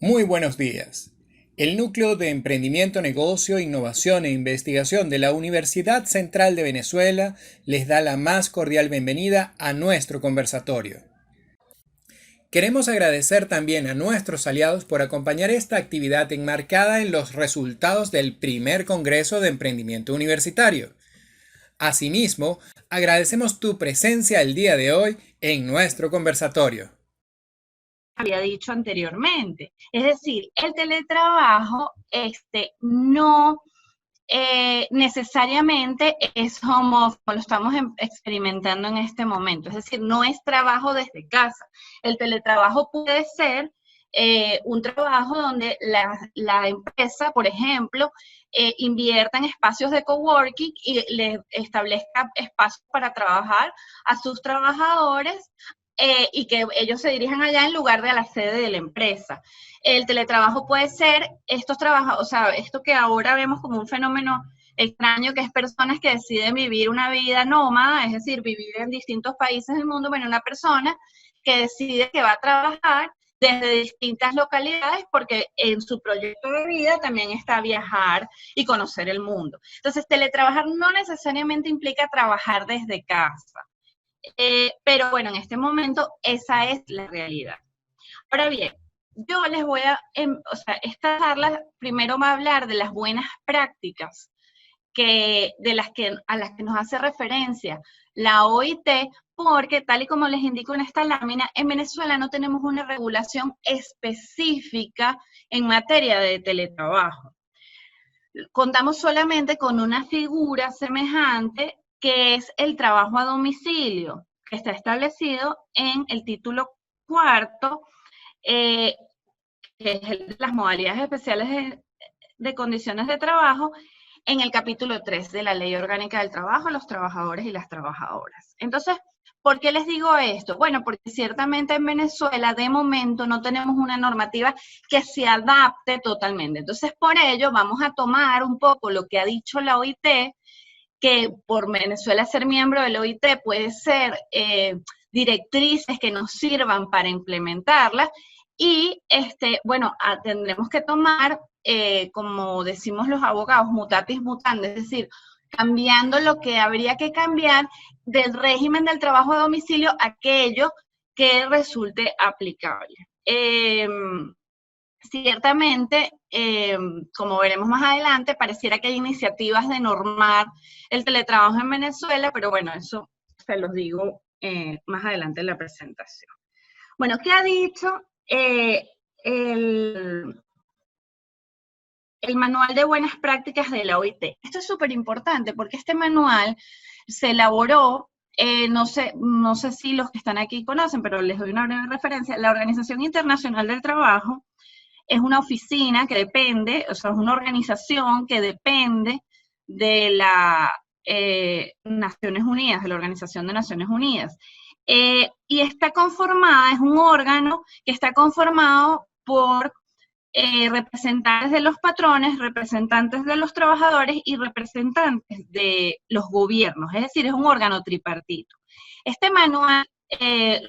Muy buenos días. El Núcleo de Emprendimiento, Negocio, Innovación e Investigación de la Universidad Central de Venezuela les da la más cordial bienvenida a nuestro conversatorio. Queremos agradecer también a nuestros aliados por acompañar esta actividad enmarcada en los resultados del primer Congreso de Emprendimiento Universitario. Asimismo, agradecemos tu presencia el día de hoy en nuestro conversatorio. Había dicho anteriormente. Es decir, el teletrabajo no necesariamente es home office, lo estamos experimentando en este momento. Es decir, no es trabajo desde casa. El teletrabajo puede ser un trabajo donde la empresa, por ejemplo, invierta en espacios de coworking y le establezca espacios para trabajar a sus trabajadores y que ellos se dirijan allá en lugar de a la sede de la empresa. El teletrabajo puede ser estos trabajos, o sea, esto que ahora vemos como un fenómeno extraño, que es personas que deciden vivir una vida nómada, es decir, vivir en distintos países del mundo. Bueno, una persona que decide que va a trabajar desde distintas localidades porque en su proyecto de vida también está viajar y conocer el mundo. Entonces, teletrabajar no necesariamente implica trabajar desde casa. Pero bueno, en este momento esa es la realidad. Ahora bien, yo les voy a, esta charla primero va a hablar de las buenas prácticas a las que nos hace referencia la OIT, porque tal y como les indico en esta lámina, en Venezuela no tenemos una regulación específica en materia de teletrabajo. Contamos solamente con una figura semejante que es el trabajo a domicilio, que está establecido en el título cuarto, que es las modalidades especiales de condiciones de trabajo, en el capítulo 3 de la Ley Orgánica del Trabajo, los trabajadores y las trabajadoras. Entonces, ¿por qué les digo esto? Bueno, porque ciertamente en Venezuela de momento no tenemos una normativa que se adapte totalmente. Entonces, por ello vamos a tomar un poco lo que ha dicho la OIT, que por Venezuela ser miembro de la OIT puede ser directrices que nos sirvan para implementarlas. Y, bueno, tendremos que tomar, como decimos los abogados, mutatis mutandis, es decir, cambiando lo que habría que cambiar del régimen del trabajo a domicilio a aquello que resulte aplicable. Ciertamente, como veremos más adelante, pareciera que hay iniciativas de normar el teletrabajo en Venezuela, pero bueno, eso se los digo más adelante en la presentación. Bueno, ¿qué ha dicho el manual de buenas prácticas de la OIT? Esto es súper importante porque este manual se elaboró, no sé si los que están aquí conocen, pero les doy una breve referencia. La Organización Internacional del Trabajo es una oficina que depende, o sea, es una organización que depende de la Naciones Unidas, de la Organización de Naciones Unidas. Y está conformada, es un órgano que está conformado por representantes de los patrones, representantes de los trabajadores y representantes de los gobiernos, es decir, es un órgano tripartito. Este manual,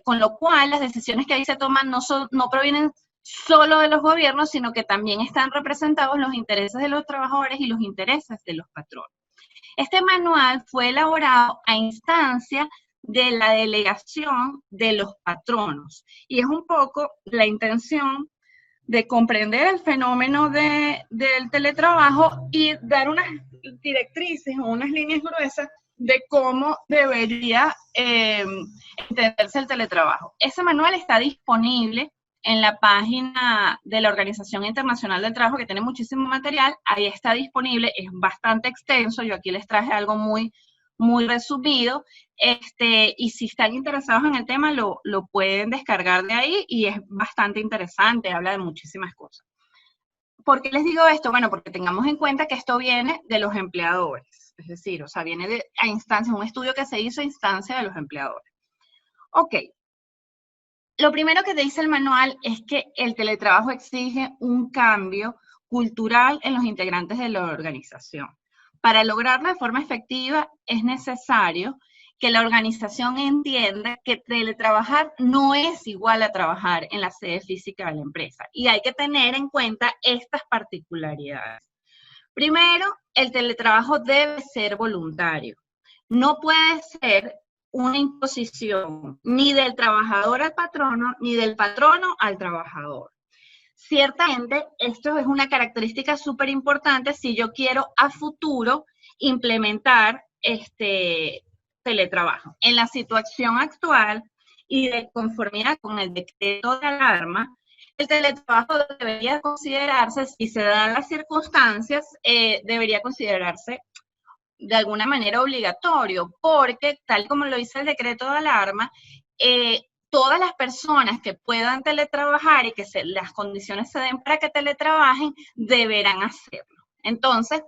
con lo cual las decisiones que ahí se toman no provienen solo de los gobiernos, sino que también están representados los intereses de los trabajadores y los intereses de los patrones. Este manual fue elaborado a instancia de la delegación de los patronos y es un poco la intención de comprender el fenómeno del teletrabajo y dar unas directrices o unas líneas gruesas de cómo debería entenderse el teletrabajo. Ese manual está disponible en la página de la Organización Internacional del Trabajo, que tiene muchísimo material. Ahí está disponible, es bastante extenso. Yo aquí les traje algo muy resumido, y si están interesados en el tema, lo pueden descargar de ahí y es bastante interesante, habla de muchísimas cosas. ¿Por qué les digo esto? Bueno, porque tengamos en cuenta que esto viene de los empleadores, es decir, o sea, viene a instancia, un estudio que se hizo a instancia de los empleadores. Ok. Lo primero que te dice el manual es que el teletrabajo exige un cambio cultural en los integrantes de la organización. Para lograrlo de forma efectiva es necesario que la organización entienda que teletrabajar no es igual a trabajar en la sede física de la empresa. Y hay que tener en cuenta estas particularidades. Primero, el teletrabajo debe ser voluntario. No puede ser una imposición ni del trabajador al patrono, ni del patrono al trabajador. Ciertamente, esto es una característica súper importante si yo quiero a futuro implementar este teletrabajo. En la situación actual y de conformidad con el decreto de alarma, el teletrabajo debería considerarse, si se dan las circunstancias, debería considerarse de alguna manera obligatorio, porque tal como lo dice el decreto de alarma, todas las personas que puedan teletrabajar y que las condiciones se den para que teletrabajen, deberán hacerlo. Entonces,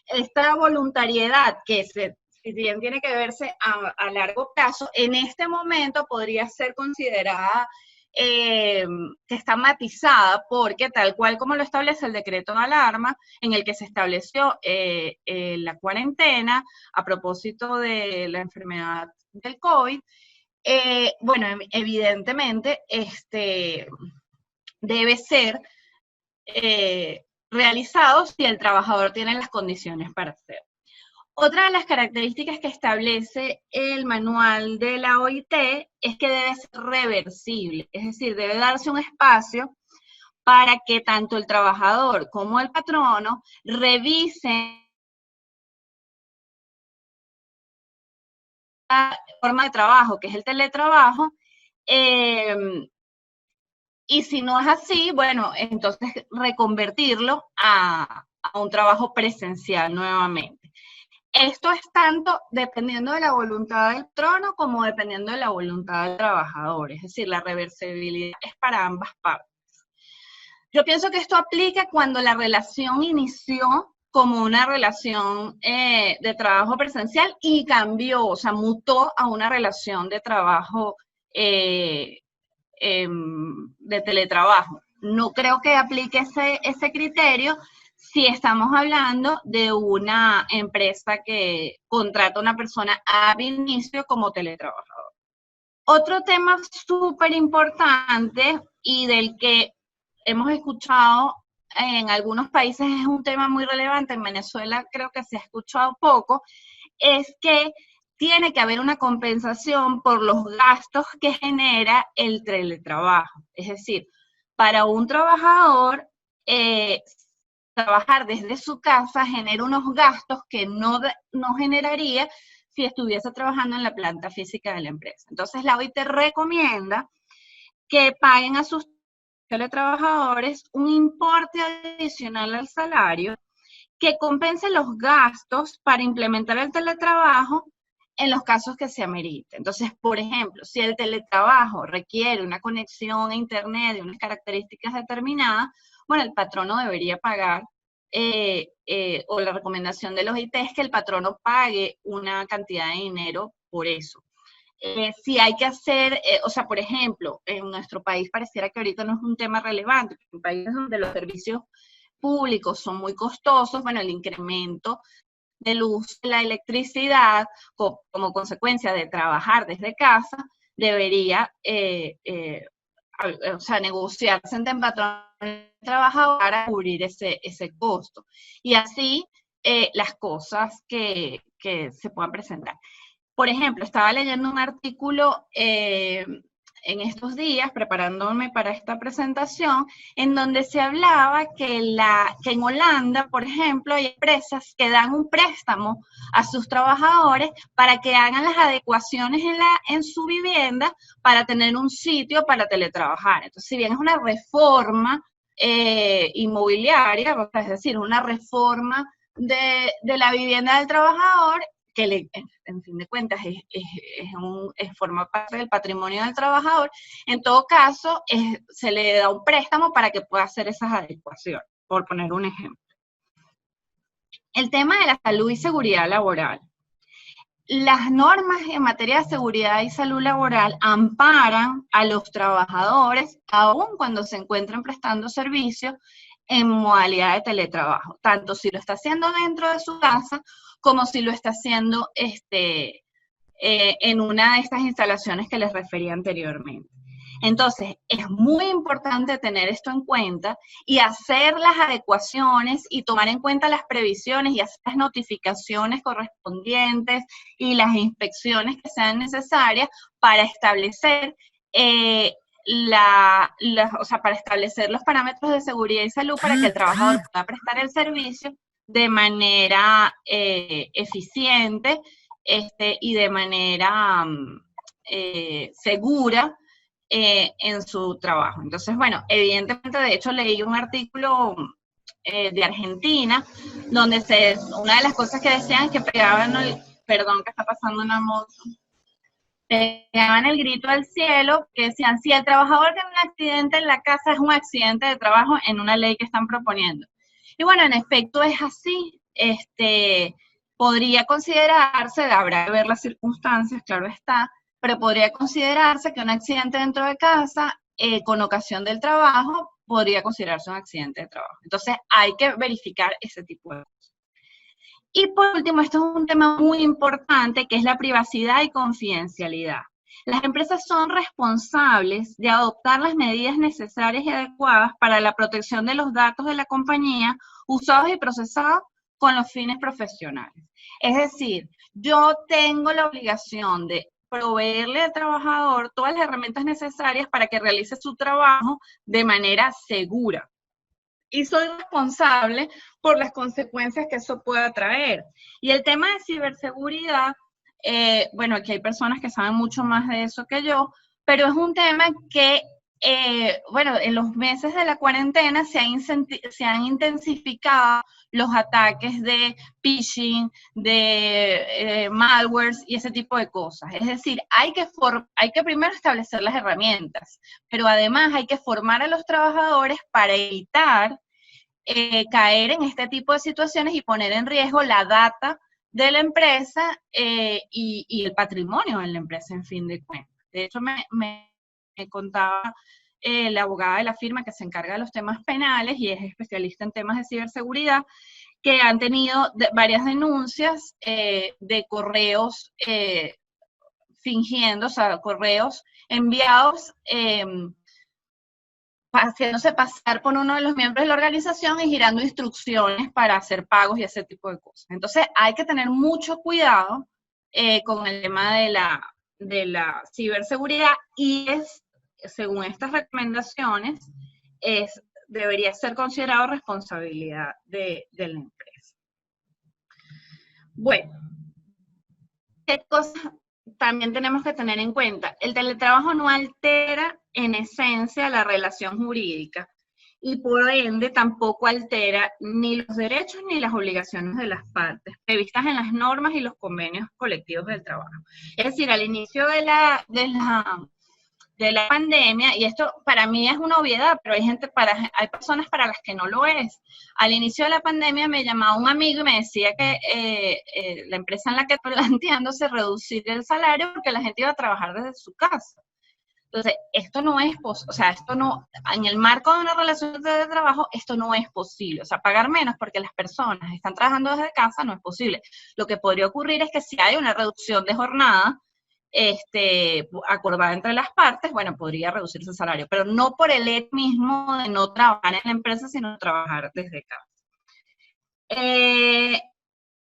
esta voluntariedad que si bien tiene que verse a largo plazo, en este momento podría ser considerada que está matizada porque tal cual como lo establece el decreto de alarma, en el que se estableció la cuarentena a propósito de la enfermedad del COVID, bueno, evidentemente debe ser realizado si el trabajador tiene las condiciones para hacerlo. Otra de las características que establece el manual de la OIT es que debe ser reversible, es decir, debe darse un espacio para que tanto el trabajador como el patrono revisen la forma de trabajo, que es el teletrabajo, y si no es así, bueno, entonces reconvertirlo a un trabajo presencial nuevamente. Esto es tanto dependiendo de la voluntad del patrono como dependiendo de la voluntad del trabajador, es decir, la reversibilidad es para ambas partes. Yo pienso que esto aplica cuando la relación inició como una relación de trabajo presencial y cambió, o sea, mutó a una relación de trabajo de teletrabajo. No creo que aplique ese criterio si estamos hablando de una empresa que contrata a una persona ab inicio como teletrabajador. Otro tema súper importante y del que hemos escuchado en algunos países es un tema muy relevante, en Venezuela creo que se ha escuchado poco, es que tiene que haber una compensación por los gastos que genera el teletrabajo. Es decir, para un trabajador, trabajar desde su casa genera unos gastos que no generaría si estuviese trabajando en la planta física de la empresa. Entonces, la OIT recomienda que paguen a sus teletrabajadores un importe adicional al salario que compense los gastos para implementar el teletrabajo en los casos que se amerite. Entonces, por ejemplo, si el teletrabajo requiere una conexión a internet de unas características determinadas, bueno, el patrono debería pagar, o la recomendación de los IT es que el patrono pague una cantidad de dinero por eso. Si hay que hacer, o sea, por ejemplo, en nuestro país pareciera que ahorita no es un tema relevante, en países donde los servicios públicos son muy costosos, bueno, el incremento de luz, la electricidad, como consecuencia de trabajar desde casa, debería, o sea, negociarse entre patrón y trabajador para cubrir ese costo. Y así las cosas que se puedan presentar. Por ejemplo, estaba leyendo un artículo en estos días, preparándome para esta presentación, en donde se hablaba que en Holanda, por ejemplo, hay empresas que dan un préstamo a sus trabajadores para que hagan las adecuaciones en su vivienda para tener un sitio para teletrabajar. Entonces, si bien es una reforma inmobiliaria, es decir, una reforma de la vivienda del trabajador, que en fin de cuentas forma parte del patrimonio del trabajador, en todo caso se le da un préstamo para que pueda hacer esas adecuaciones, por poner un ejemplo. El tema de la salud y seguridad laboral. Las normas en materia de seguridad y salud laboral amparan a los trabajadores, aun cuando se encuentran prestando servicios en modalidad de teletrabajo, tanto si lo está haciendo dentro de su casa como si lo está haciendo en una de estas instalaciones que les refería anteriormente. Entonces, es muy importante tener esto en cuenta y hacer las adecuaciones y tomar en cuenta las previsiones y hacer las notificaciones correspondientes y las inspecciones que sean necesarias para establecer para establecer los parámetros de seguridad y salud para que el trabajador pueda prestar el servicio de manera eficiente y de manera segura en su trabajo. Entonces, bueno, evidentemente, de hecho, leí un artículo de Argentina, donde una de las cosas que decían es que pegaban, perdón, que está pasando una moto, pegaban el grito al cielo, que decían, si el trabajador tiene un accidente en la casa, es un accidente de trabajo en una ley que están proponiendo. Y bueno, en efecto es así, podría considerarse, habrá que ver las circunstancias, claro está, pero podría considerarse que un accidente dentro de casa, con ocasión del trabajo, podría considerarse un accidente de trabajo. Entonces, hay que verificar ese tipo de cosas. Y por último, esto es un tema muy importante, que es la privacidad y confidencialidad. Las empresas son responsables de adoptar las medidas necesarias y adecuadas para la protección de los datos de la compañía usados y procesados con los fines profesionales. Es decir, yo tengo la obligación de proveerle al trabajador todas las herramientas necesarias para que realice su trabajo de manera segura. Y soy responsable por las consecuencias que eso pueda traer. Y el tema de ciberseguridad, bueno, aquí hay personas que saben mucho más de eso que yo, pero es un tema que, bueno, en los meses de la cuarentena se han intensificado los ataques de phishing, de malwares y ese tipo de cosas. Es decir, hay que primero establecer las herramientas, pero además hay que formar a los trabajadores para evitar caer en este tipo de situaciones y poner en riesgo la data de la empresa y el patrimonio de la empresa, en fin de cuentas. De hecho, me contaba la abogada de la firma que se encarga de los temas penales y es especialista en temas de ciberseguridad, que han tenido varias denuncias de correos fingiendo, o sea, correos enviados haciéndose pasar por uno de los miembros de la organización y girando instrucciones para hacer pagos y ese tipo de cosas. Entonces, hay que tener mucho cuidado con el tema de la ciberseguridad y según estas recomendaciones, debería ser considerado responsabilidad de la empresa. Bueno, ¿qué cosas también tenemos que tener en cuenta? El teletrabajo no altera en esencia la relación jurídica y por ende tampoco altera ni los derechos ni las obligaciones de las partes previstas en las normas y los convenios colectivos del trabajo. Es decir, al inicio de la pandemia, y esto para mí es una obviedad, pero hay personas para las que no lo es. Al inicio de la pandemia me llamaba un amigo y me decía que la empresa en la que estoy planteándose reducir el salario porque la gente iba a trabajar desde su casa. Entonces, esto no es posible, o sea, en el marco de una relación de trabajo, esto no es posible. O sea, pagar menos porque las personas están trabajando desde casa no es posible. Lo que podría ocurrir es que si hay una reducción de jornada, acordada entre las partes, bueno, podría reducirse el salario, pero no por el hecho mismo de no trabajar en la empresa, sino trabajar desde casa.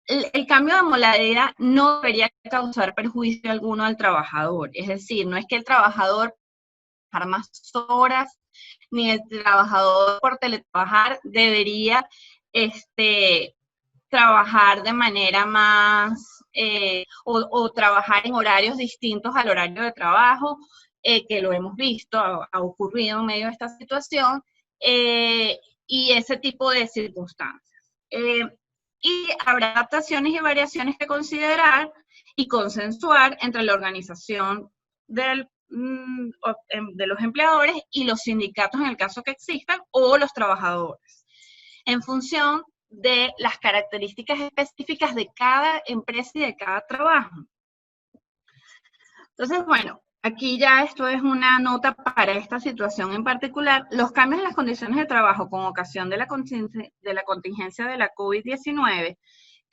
El cambio de modalidad no debería causar perjuicio alguno al trabajador, es decir, no es que el trabajador trabajar más horas, ni el trabajador por teletrabajar debería trabajar de manera más, o trabajar en horarios distintos al horario de trabajo, que lo hemos visto, ha ocurrido en medio de esta situación, y ese tipo de circunstancias. Y habrá adaptaciones y variaciones que considerar y consensuar entre la organización de los empleadores y los sindicatos en el caso que existan, o los trabajadores, en función de las características específicas de cada empresa y de cada trabajo. Entonces, bueno, aquí ya esto es una nota para esta situación en particular. Los cambios en las condiciones de trabajo con ocasión de la contingencia de la COVID-19,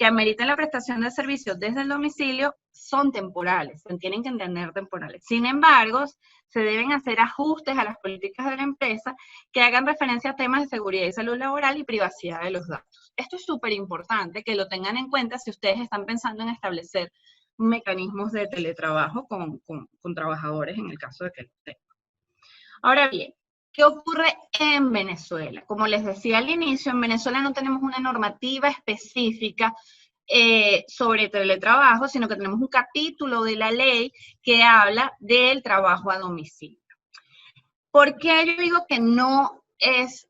que ameriten la prestación de servicios desde el domicilio son temporales, se tienen que entender temporales. Sin embargo, se deben hacer ajustes a las políticas de la empresa que hagan referencia a temas de seguridad y salud laboral y privacidad de los datos. Esto es súper importante que lo tengan en cuenta si ustedes están pensando en establecer mecanismos de teletrabajo con trabajadores en el caso de que lo tengan. Ahora bien, ¿qué ocurre en Venezuela? Como les decía al inicio, en Venezuela no tenemos una normativa específica sobre teletrabajo, sino que tenemos un capítulo de la ley que habla del trabajo a domicilio. ¿Por qué yo digo que no es,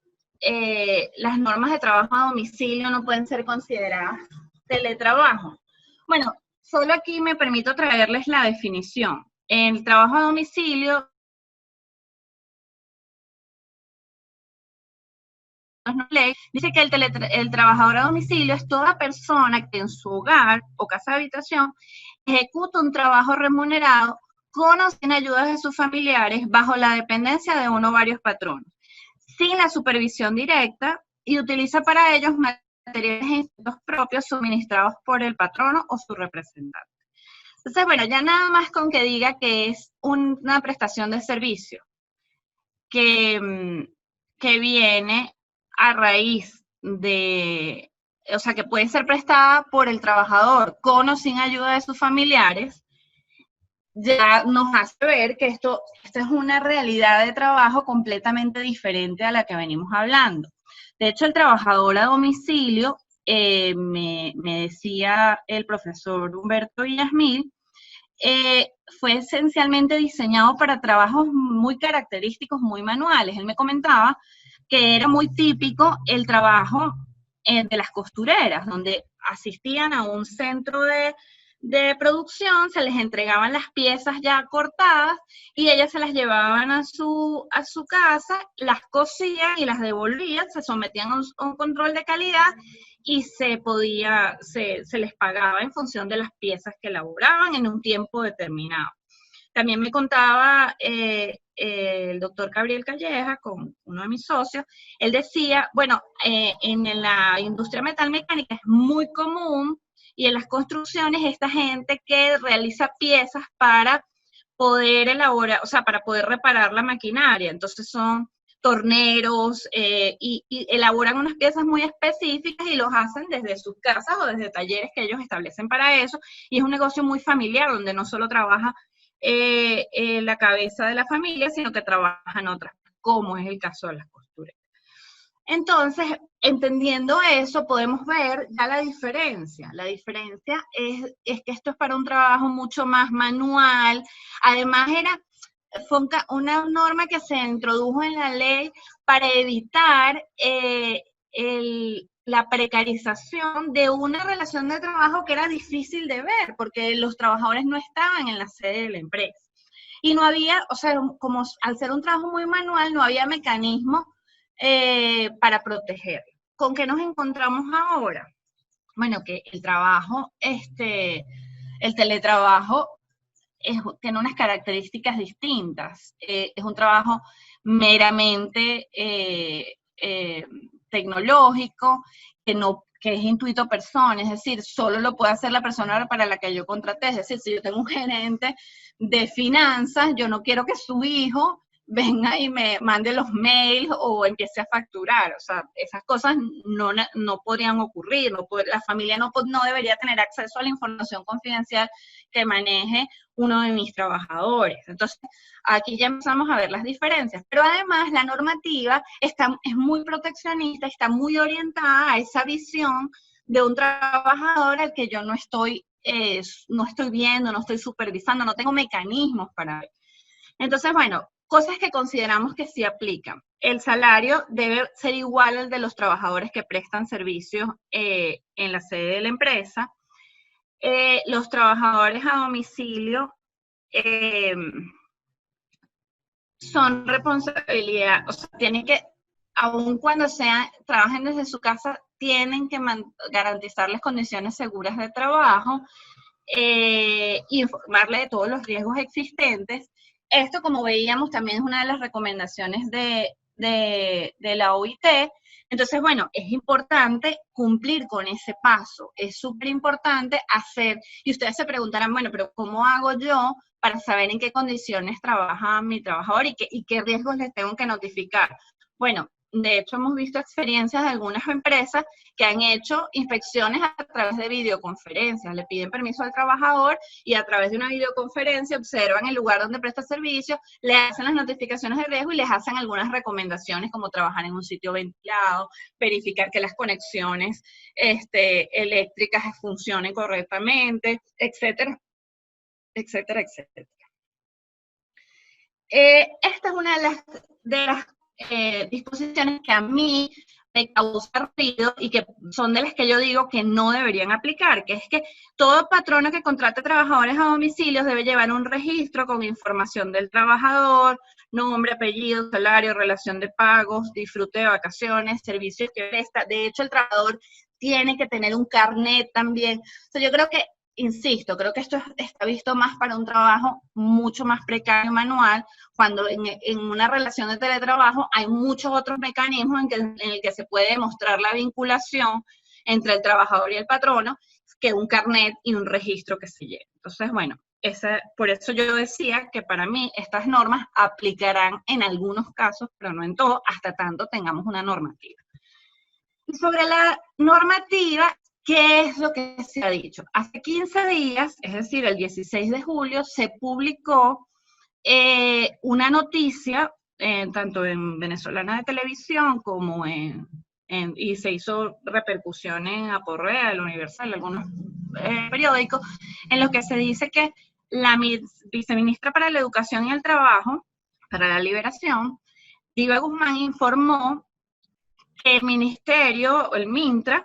las normas de trabajo a domicilio no pueden ser consideradas teletrabajo? Bueno, solo aquí me permito traerles la definición. El trabajo a domicilio ley dice que el trabajador a domicilio es toda persona que en su hogar o casa de habitación ejecuta un trabajo remunerado con o sin ayudas de sus familiares bajo la dependencia de uno o varios patronos, sin la supervisión directa y utiliza para ellos materiales e insumos propios suministrados por el patrono o su representante. Entonces, bueno, ya nada más con que diga que es una prestación de servicio que viene a raíz de, o sea, que puede ser prestada por el trabajador con o sin ayuda de sus familiares, ya nos hace ver que esto es una realidad de trabajo completamente diferente a la que venimos hablando. De hecho, el trabajador a domicilio, me decía el profesor Humberto Villasmil, fue esencialmente diseñado para trabajos muy característicos, muy manuales. Él me comentaba que era muy típico el trabajo de las costureras, donde asistían a un centro de producción, se les entregaban las piezas ya cortadas y ellas se las llevaban a su casa, las cosían y las devolvían, se sometían a un control de calidad y se les pagaba en función de las piezas que elaboraban en un tiempo determinado. También me contaba el doctor Gabriel Calleja, con uno de mis socios, él decía, bueno, en la industria metalmecánica es muy común y en las construcciones esta gente que realiza piezas para poder elaborar, o sea, para poder reparar la maquinaria. Entonces son torneros y elaboran unas piezas muy específicas y los hacen desde sus casas o desde talleres que ellos establecen para eso. Y es un negocio muy familiar donde no solo trabaja la cabeza de la familia, sino que trabajan otras, como es el caso de las costureras. Entonces, entendiendo eso, podemos ver ya la diferencia. La diferencia es que esto es para un trabajo mucho más manual. Además, fue una norma que se introdujo en la ley para evitar la precarización de una relación de trabajo que era difícil de ver, porque los trabajadores no estaban en la sede de la empresa. Y no había, o sea, como al ser un trabajo muy manual, no había mecanismos para proteger. ¿Con qué nos encontramos ahora? Bueno, que el trabajo, el teletrabajo tiene unas características distintas. Es un trabajo meramente tecnológico, que es intuito persona, es decir, solo lo puede hacer la persona para la que yo contraté. Es decir, si yo tengo un gerente de finanzas, yo no quiero que su hijo venga y me mande los mails o empiece a facturar. O sea, esas cosas no podrían ocurrir. La familia no debería tener acceso a la información confidencial que maneje uno de mis trabajadores. Entonces, aquí ya empezamos a ver las diferencias. Pero además, la normativa es muy proteccionista, está muy orientada a esa visión de un trabajador al que yo no estoy viendo, no estoy supervisando, no tengo mecanismos para ver. Entonces, bueno, cosas que consideramos que sí aplican. El salario debe ser igual al de los trabajadores que prestan servicios en la sede de la empresa. Los trabajadores a domicilio son responsabilidad, o sea, tienen que, aun cuando trabajen desde su casa, tienen que garantizarles condiciones seguras de trabajo, informarle de todos los riesgos existentes. Esto, como veíamos, también es una de las recomendaciones de de la OIT. Entonces, bueno, es importante cumplir con ese paso, es súper importante hacer, y ustedes se preguntarán, bueno, pero ¿cómo hago yo para saber en qué condiciones trabaja mi trabajador y qué riesgos les tengo que notificar? Bueno, de hecho hemos visto experiencias de algunas empresas que han hecho inspecciones a través de videoconferencias, le piden permiso al trabajador y a través de una videoconferencia observan el lugar donde presta servicio, le hacen las notificaciones de riesgo y les hacen algunas recomendaciones como trabajar en un sitio ventilado, verificar que las conexiones eléctricas funcionen correctamente, etcétera, etcétera, etcétera. Esta es una de las disposiciones que a mí me causa ruido y que son de las que yo digo que no deberían aplicar, que es que todo patrono que contrate trabajadores a domicilios debe llevar un registro con información del trabajador, nombre, apellido, salario, relación de pagos, disfrute de vacaciones, servicios que presta. De hecho, el trabajador tiene que tener un carnet también. O sea, yo creo que, insisto, creo que esto está visto más para un trabajo mucho más precario y manual, cuando en una relación de teletrabajo hay muchos otros mecanismos en el que se puede demostrar la vinculación entre el trabajador y el patrono, que un carnet y un registro que se lleve. Entonces, bueno, por eso yo decía que para mí estas normas aplicarán en algunos casos, pero no en todos, hasta tanto tengamos una normativa. Y sobre la normativa, ¿qué es lo que se ha dicho? Hace 15 días, es decir, el 16 de julio, se publicó una noticia, tanto en Venezolana de Televisión como y se hizo repercusión en Aporrea, el Universal, algunos periódicos, en los que se dice que la viceministra para la Educación y el Trabajo, para la Liberación, Diva Guzmán, informó que el ministerio, el MINTRA,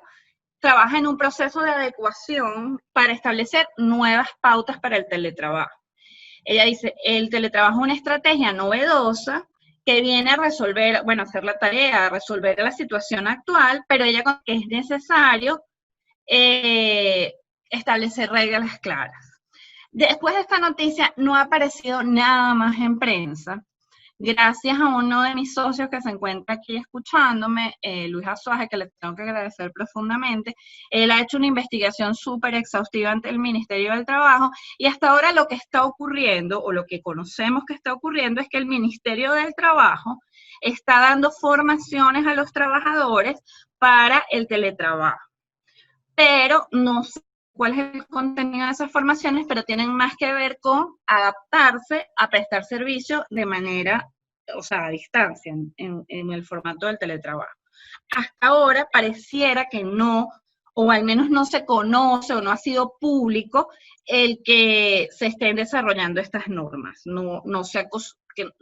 trabaja en un proceso de adecuación para establecer nuevas pautas para el teletrabajo. Ella dice, el teletrabajo es una estrategia novedosa que viene a resolver, bueno, hacer la tarea, a resolver la situación actual, pero ella cree que es necesario establecer reglas claras. Después de esta noticia no ha aparecido nada más en prensa. Gracias a uno de mis socios que se encuentra aquí escuchándome, Luis Azuaje, que le tengo que agradecer profundamente, él ha hecho una investigación súper exhaustiva ante el Ministerio del Trabajo y hasta ahora lo que está ocurriendo, o lo que conocemos que está ocurriendo, es que el Ministerio del Trabajo está dando formaciones a los trabajadores para el teletrabajo. Pero no sé cuál es el contenido de esas formaciones, pero tienen más que ver con adaptarse a prestar servicio de manera, o sea, a distancia, en el formato del teletrabajo. Hasta ahora pareciera que no, o al menos no se conoce o no ha sido público el que se estén desarrollando estas normas. No se ha,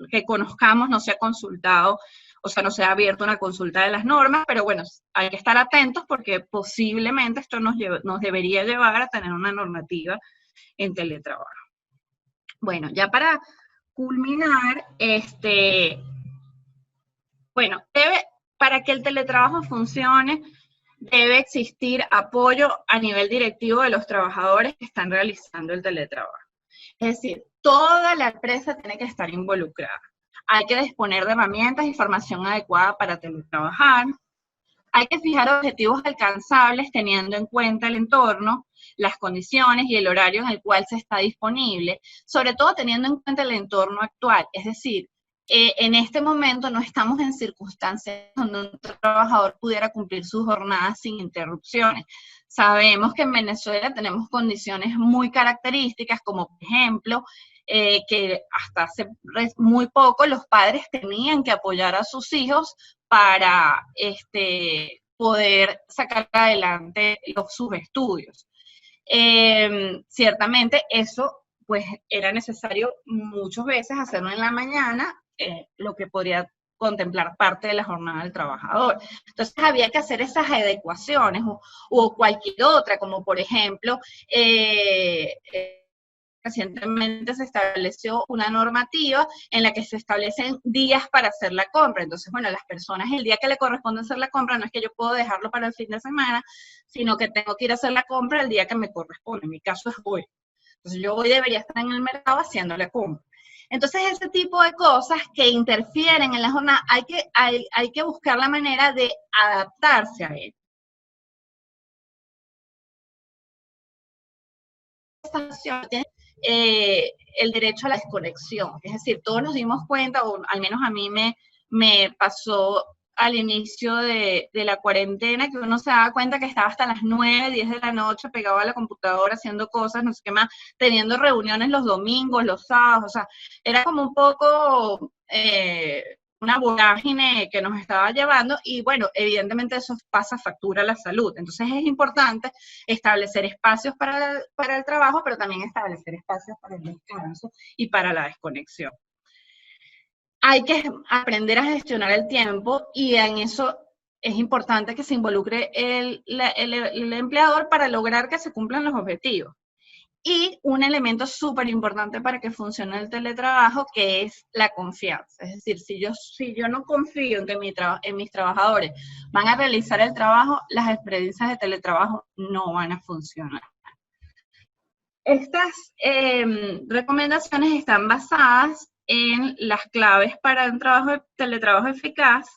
que conozcamos, no se ha consultado, o sea, no se ha abierto una consulta de las normas, pero bueno, hay que estar atentos porque posiblemente esto nos debería llevar a tener una normativa en teletrabajo. Bueno, ya para culminar, bueno, para que el teletrabajo funcione, debe existir apoyo a nivel directivo de los trabajadores que están realizando el teletrabajo. Es decir, toda la empresa tiene que estar involucrada. Hay que disponer de herramientas y formación adecuada para teletrabajar. Hay que fijar objetivos alcanzables teniendo en cuenta el entorno, las condiciones y el horario en el cual se está disponible, sobre todo teniendo en cuenta el entorno actual. Es decir, en este momento no estamos en circunstancias donde un trabajador pudiera cumplir sus jornadas sin interrupciones. Sabemos que en Venezuela tenemos condiciones muy características, como por ejemplo, que hasta hace muy poco los padres tenían que apoyar a sus hijos para poder sacar adelante sus estudios. Ciertamente eso pues era necesario muchas veces hacerlo en la mañana, lo que podría contemplar parte de la jornada del trabajador. Entonces había que hacer esas adecuaciones o cualquier otra, como por ejemplo, recientemente se estableció una normativa en la que se establecen días para hacer la compra. Entonces, bueno, las personas, el día que le corresponde hacer la compra, no es que yo puedo dejarlo para el fin de semana, sino que tengo que ir a hacer la compra el día que me corresponde. En mi caso es hoy. Entonces, yo hoy debería estar en el mercado haciendo la compra. Entonces, ese tipo de cosas que interfieren en la jornada, hay que buscar la manera de adaptarse a ello. El derecho a la desconexión, es decir, todos nos dimos cuenta, o al menos a mí me pasó al inicio de la cuarentena, que uno se daba cuenta que estaba hasta las 9, 10 de la noche pegado a la computadora haciendo cosas, no sé qué más, teniendo reuniones los domingos, los sábados, o sea, era como un poco una vorágine que nos estaba llevando y bueno, evidentemente eso pasa factura a la salud. Entonces es importante establecer espacios para el trabajo, pero también establecer espacios para el descanso y para la desconexión. Hay que aprender a gestionar el tiempo y en eso es importante que se involucre el empleador para lograr que se cumplan los objetivos. Y un elemento súper importante para que funcione el teletrabajo, que es la confianza. Es decir, si yo no confío en que mis trabajadores van a realizar el trabajo, las experiencias de teletrabajo no van a funcionar. Estas recomendaciones están basadas en las claves para un teletrabajo eficaz,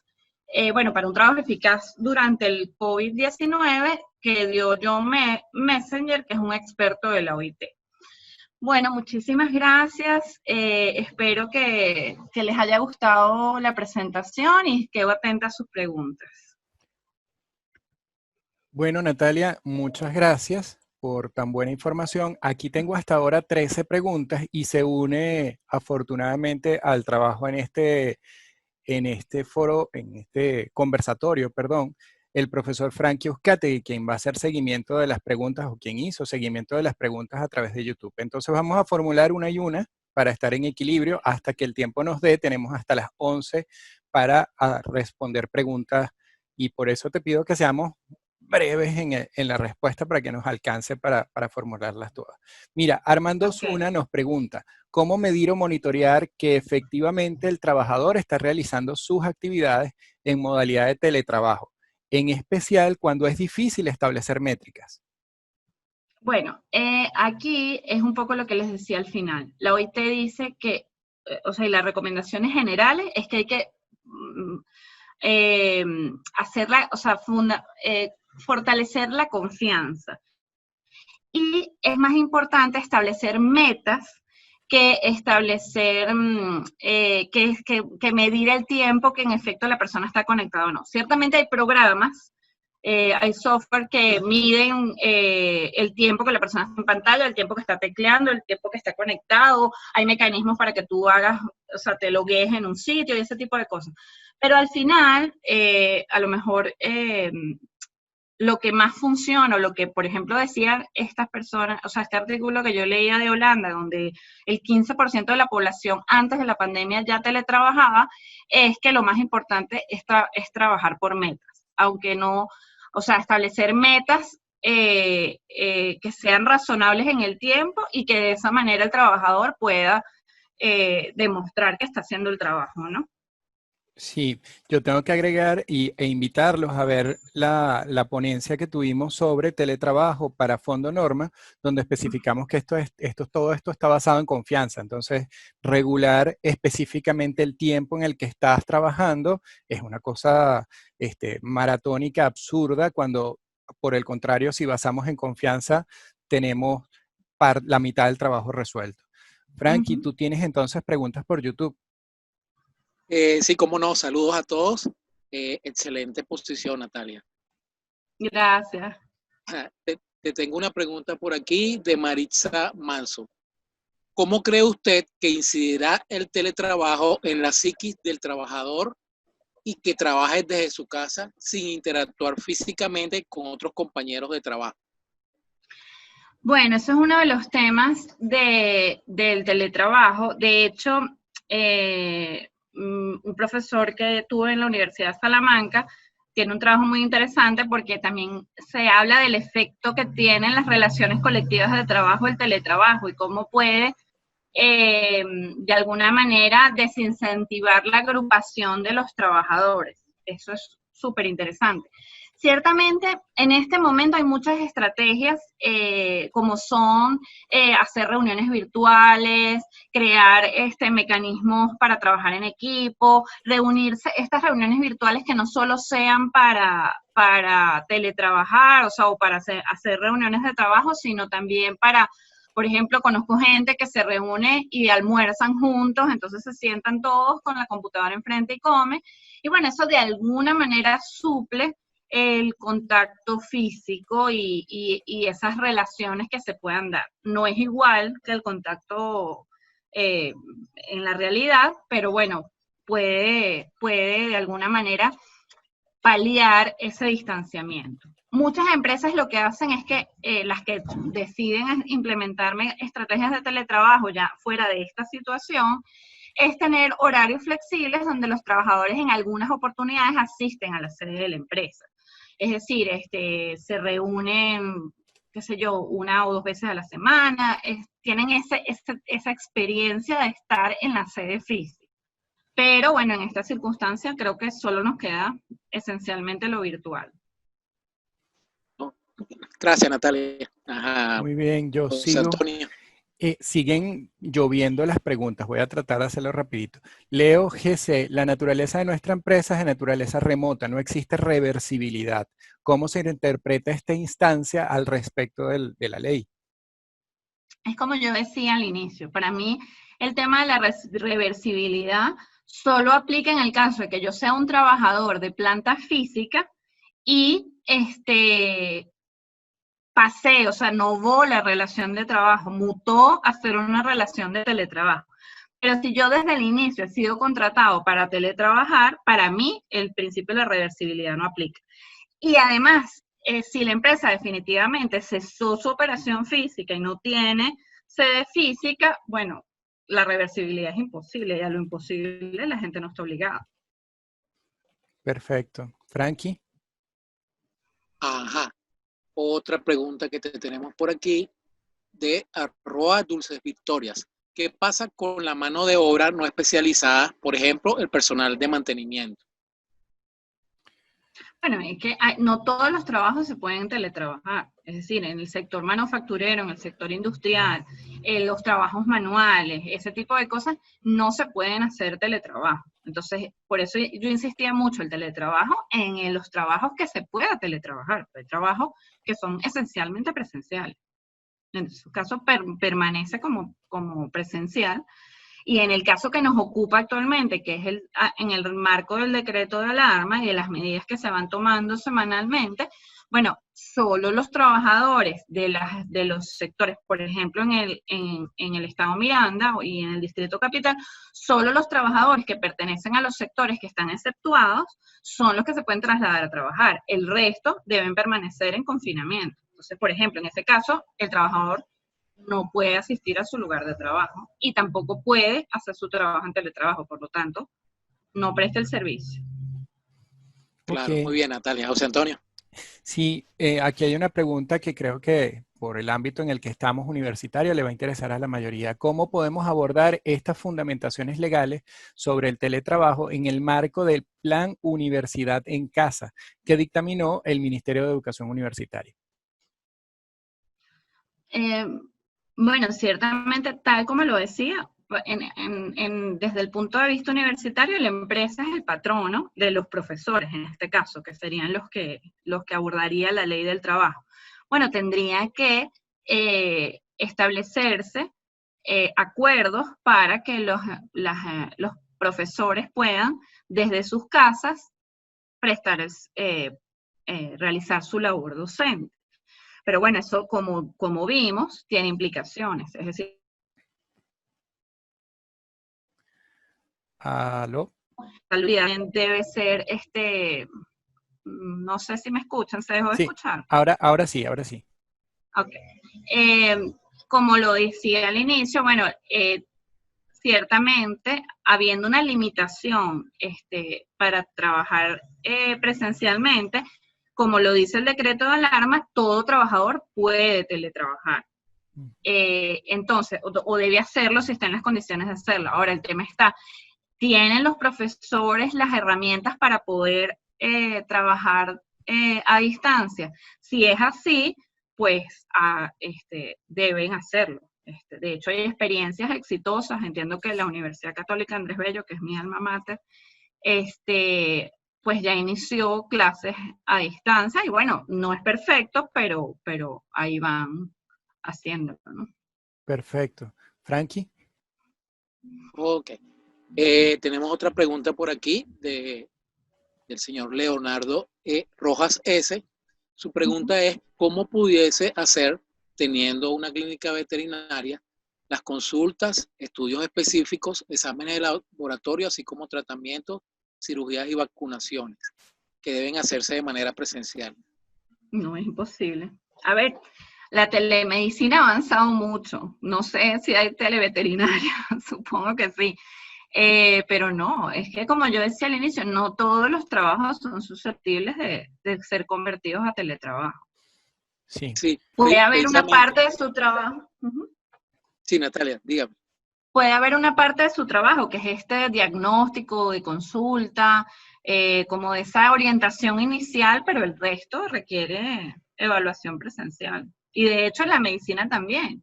para un trabajo eficaz durante el COVID-19 que dio John Messenger, que es un experto de la OIT. Bueno, muchísimas gracias. Espero que les haya gustado la presentación y quedo atenta a sus preguntas. Bueno, Natalia, muchas gracias por tan buena información. Aquí tengo hasta ahora 13 preguntas y se une afortunadamente al trabajo en este foro, en este conversatorio, perdón, el profesor Frankie Uzcategui, quien va a hacer seguimiento de las preguntas o quien hizo seguimiento de las preguntas a través de YouTube. Entonces vamos a formular una y una para estar en equilibrio hasta que el tiempo nos dé. Tenemos hasta las 11 para responder preguntas y por eso te pido que seamos breves en la respuesta para que nos alcance para formularlas todas. Mira, Armando Zuna nos pregunta, ¿cómo medir o monitorear que efectivamente el trabajador está realizando sus actividades en modalidad de teletrabajo? En especial cuando es difícil establecer métricas. Bueno, aquí es un poco lo que les decía al final. La OIT dice que, y las recomendaciones generales es que hay que fortalecer la confianza. Y es más importante establecer metas que establecer, que medir el tiempo que en efecto la persona está conectada o no. Ciertamente hay programas, hay software que miden el tiempo que la persona está en pantalla, el tiempo que está tecleando, el tiempo que está conectado, hay mecanismos para que tú te loguees en un sitio y ese tipo de cosas. Pero al final, a lo mejor lo que más funciona, o lo que, por ejemplo, decían estas personas, este artículo que yo leía de Holanda, donde el 15% de la población antes de la pandemia ya teletrabajaba, es que lo más importante es trabajar por metas, aunque no, establecer metas que sean razonables en el tiempo y que de esa manera el trabajador pueda demostrar que está haciendo el trabajo, ¿no? Sí, yo tengo que agregar e invitarlos a ver la ponencia que tuvimos sobre teletrabajo para Fondo Norma, donde especificamos que todo esto está basado en confianza. Entonces, regular específicamente el tiempo en el que estás trabajando es una cosa maratónica, absurda, cuando, por el contrario, si basamos en confianza, tenemos la mitad del trabajo resuelto. Frankie, tú tienes entonces preguntas por YouTube. Sí, cómo no. Saludos a todos. Excelente posición, Natalia. Gracias. Te tengo una pregunta por aquí de Maritza Manso. ¿Cómo cree usted que incidirá el teletrabajo en la psiquis del trabajador y que trabaje desde su casa sin interactuar físicamente con otros compañeros de trabajo? Bueno, eso es uno de los temas del teletrabajo. De hecho, un profesor que tuve en la Universidad de Salamanca tiene un trabajo muy interesante porque también se habla del efecto que tienen las relaciones colectivas de trabajo el teletrabajo y cómo puede de alguna manera desincentivar la agrupación de los trabajadores. Eso es súper interesante. Ciertamente, en este momento hay muchas estrategias, como son hacer reuniones virtuales, crear mecanismos para trabajar en equipo, reunirse, estas reuniones virtuales que no solo sean para teletrabajar, o sea, o para hacer reuniones de trabajo, sino también para, por ejemplo, conozco gente que se reúne y almuerzan juntos, entonces se sientan todos con la computadora enfrente y comen, y bueno, eso de alguna manera suple el contacto físico y esas relaciones que se puedan dar. No es igual que el contacto en la realidad, pero bueno, puede de alguna manera paliar ese distanciamiento. Muchas empresas lo que hacen es que las que deciden implementar estrategias de teletrabajo ya fuera de esta situación, es tener horarios flexibles donde los trabajadores en algunas oportunidades asisten a la sede de la empresa. Es decir, se reúnen, qué sé yo, 1 o 2 veces a la semana, tienen esa experiencia de estar en la sede física. Pero bueno, en esta circunstancia creo que solo nos queda esencialmente lo virtual. Gracias, Natalia. Ajá, Muy bien, yo José sigo. Antonio. Siguen lloviendo las preguntas, voy a tratar de hacerlo rapidito. Leo GC, la naturaleza de nuestra empresa es de naturaleza remota, no existe reversibilidad. ¿Cómo se interpreta esta instancia al respecto de la ley? Es como yo decía al inicio, para mí el tema de la reversibilidad solo aplica en el caso de que yo sea un trabajador de planta física y pasé, o sea, novó la relación de trabajo, mutó a ser una relación de teletrabajo. Pero si yo desde el inicio he sido contratado para teletrabajar, para mí el principio de la reversibilidad no aplica. Y además, si la empresa definitivamente cesó su operación física y no tiene sede física, bueno, la reversibilidad es imposible y a lo imposible la gente no está obligada. Perfecto. Frankie. Ajá. Otra pregunta que te tenemos por aquí de @Dulces Victorias. ¿Qué pasa con la mano de obra no especializada, por ejemplo, el personal de mantenimiento? Bueno, es que no todos los trabajos se pueden teletrabajar. Es decir, en el sector manufacturero, en el sector industrial, los trabajos manuales, ese tipo de cosas no se pueden hacer teletrabajo. Entonces, por eso yo insistía mucho el teletrabajo en los trabajos que se pueda teletrabajar. Hay trabajos que son esencialmente presenciales. En su caso, permanece como presencial. Y en el caso que nos ocupa actualmente, que es en el marco del decreto de alarma y de las medidas que se van tomando semanalmente, bueno, solo los trabajadores de los sectores, por ejemplo, en el estado Miranda y en el distrito capital, solo los trabajadores que pertenecen a los sectores que están exceptuados son los que se pueden trasladar a trabajar. El resto deben permanecer en confinamiento. Entonces, por ejemplo, en ese caso, el trabajador no puede asistir a su lugar de trabajo y tampoco puede hacer su trabajo en teletrabajo, por lo tanto, no presta el servicio. Claro, Ok. muy bien, Natalia. José Antonio. Sí, aquí hay una pregunta que creo que por el ámbito en el que estamos universitario le va a interesar a la mayoría. ¿Cómo podemos abordar estas fundamentaciones legales sobre el teletrabajo en el marco del Plan Universidad en Casa que dictaminó el Ministerio de Educación Universitaria? Bueno, ciertamente, tal como lo decía, desde el punto de vista universitario, la empresa es el patrono de los profesores, en este caso, que serían los que abordaría la ley del trabajo. Bueno, tendría que establecerse acuerdos para que los profesores puedan, desde sus casas, realizar su labor docente. Pero bueno, eso como vimos, tiene implicaciones. Es decir, ¿Aló? debe ser, no sé si me escuchan, ¿se dejó de Sí, escuchar? ahora sí, ahora sí. Ok. Como lo decía al inicio, bueno, ciertamente, habiendo una limitación para trabajar presencialmente, como lo dice el decreto de alarma, todo trabajador puede teletrabajar. Entonces, o debe hacerlo si está en las condiciones de hacerlo. Ahora, el tema está, ¿tienen los profesores las herramientas para poder trabajar a distancia. Si es así, pues deben hacerlo. De hecho, hay experiencias exitosas. Entiendo que la Universidad Católica Andrés Bello, que es mi alma mater, pues ya inició clases a distancia y bueno, no es perfecto, pero ahí van haciéndolo, ¿no? Perfecto. Frankie. Ok. Tenemos otra pregunta por aquí del señor Leonardo Rojas S. Su pregunta es, ¿cómo pudiese hacer, teniendo una clínica veterinaria, las consultas, estudios específicos, exámenes de laboratorio, así como tratamientos, cirugías y vacunaciones, que deben hacerse de manera presencial? No, es imposible. A ver, la telemedicina ha avanzado mucho. No sé si hay televeterinaria, supongo que sí. Pero no, es que como yo decía al inicio, no todos los trabajos son susceptibles de ser convertidos a teletrabajo. Sí. Sí, Puede haber una precisamente. parte de su trabajo. Sí, Natalia, dígame. Puede haber una parte de su trabajo, que es este diagnóstico de consulta, como de esa orientación inicial, pero el resto requiere evaluación presencial. Y de hecho en la medicina también.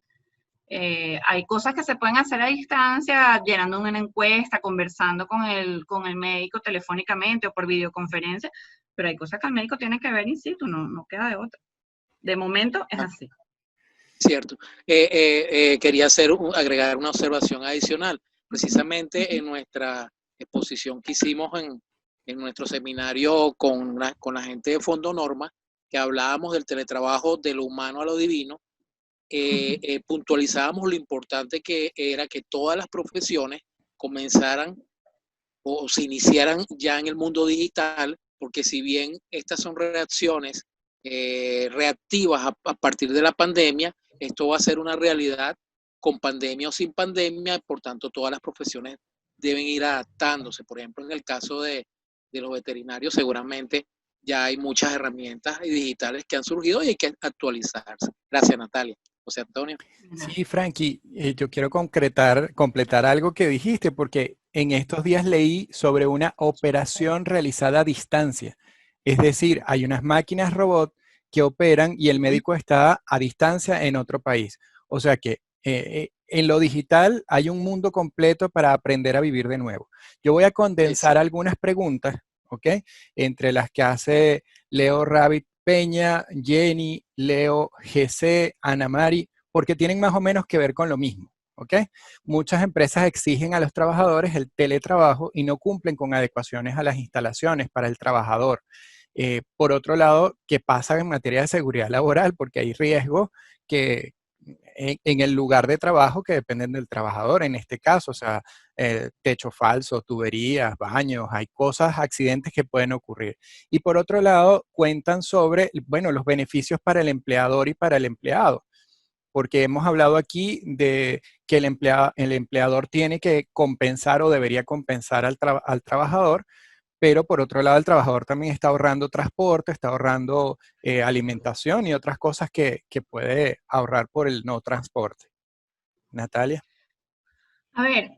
Hay cosas que se pueden hacer a distancia, llenando una encuesta, conversando con el médico telefónicamente o por videoconferencia, pero hay cosas que el médico tiene que ver in situ, no queda de otra. De momento es así. Cierto. Quería agregar una observación adicional. Precisamente en nuestra exposición que hicimos en nuestro seminario con la gente de Fondo Norma, que hablábamos del teletrabajo de lo humano a lo divino, puntualizábamos lo importante que era que todas las profesiones comenzaran o se iniciaran ya en el mundo digital, porque si bien estas son reacciones reactivas a partir de la pandemia, esto va a ser una realidad con pandemia o sin pandemia, por tanto todas las profesiones deben ir adaptándose. Por ejemplo, en el caso de los veterinarios, seguramente ya hay muchas herramientas digitales que han surgido y hay que actualizarse. Gracias, Natalia. José Antonio. Sí, Frankie, yo quiero completar algo que dijiste, porque en estos días leí sobre una operación realizada a distancia. Es decir, hay unas máquinas robot que operan y el médico está a distancia en otro país. O sea que en lo digital hay un mundo completo para aprender a vivir de nuevo. Yo voy a condensar algunas preguntas, ¿ok? Entre las que hace Leo Rabbit Peña, Jenny, Leo GC, Ana Mari, porque tienen más o menos que ver con lo mismo, ¿ok? Muchas empresas exigen a los trabajadores el teletrabajo y no cumplen con adecuaciones a las instalaciones para el trabajador. Por otro lado, ¿qué pasa en materia de seguridad laboral? Porque hay riesgos que en el lugar de trabajo que dependen del trabajador, en este caso, o sea, techo falso, tuberías, baños, hay cosas, accidentes que pueden ocurrir. Y por otro lado, cuentan sobre, bueno, los beneficios para el empleador y para el empleado, porque hemos hablado aquí de que el empleador tiene que compensar o debería compensar al trabajador, pero por otro lado el trabajador también está ahorrando transporte, está ahorrando alimentación y otras cosas que puede ahorrar por el no transporte. Natalia. A ver,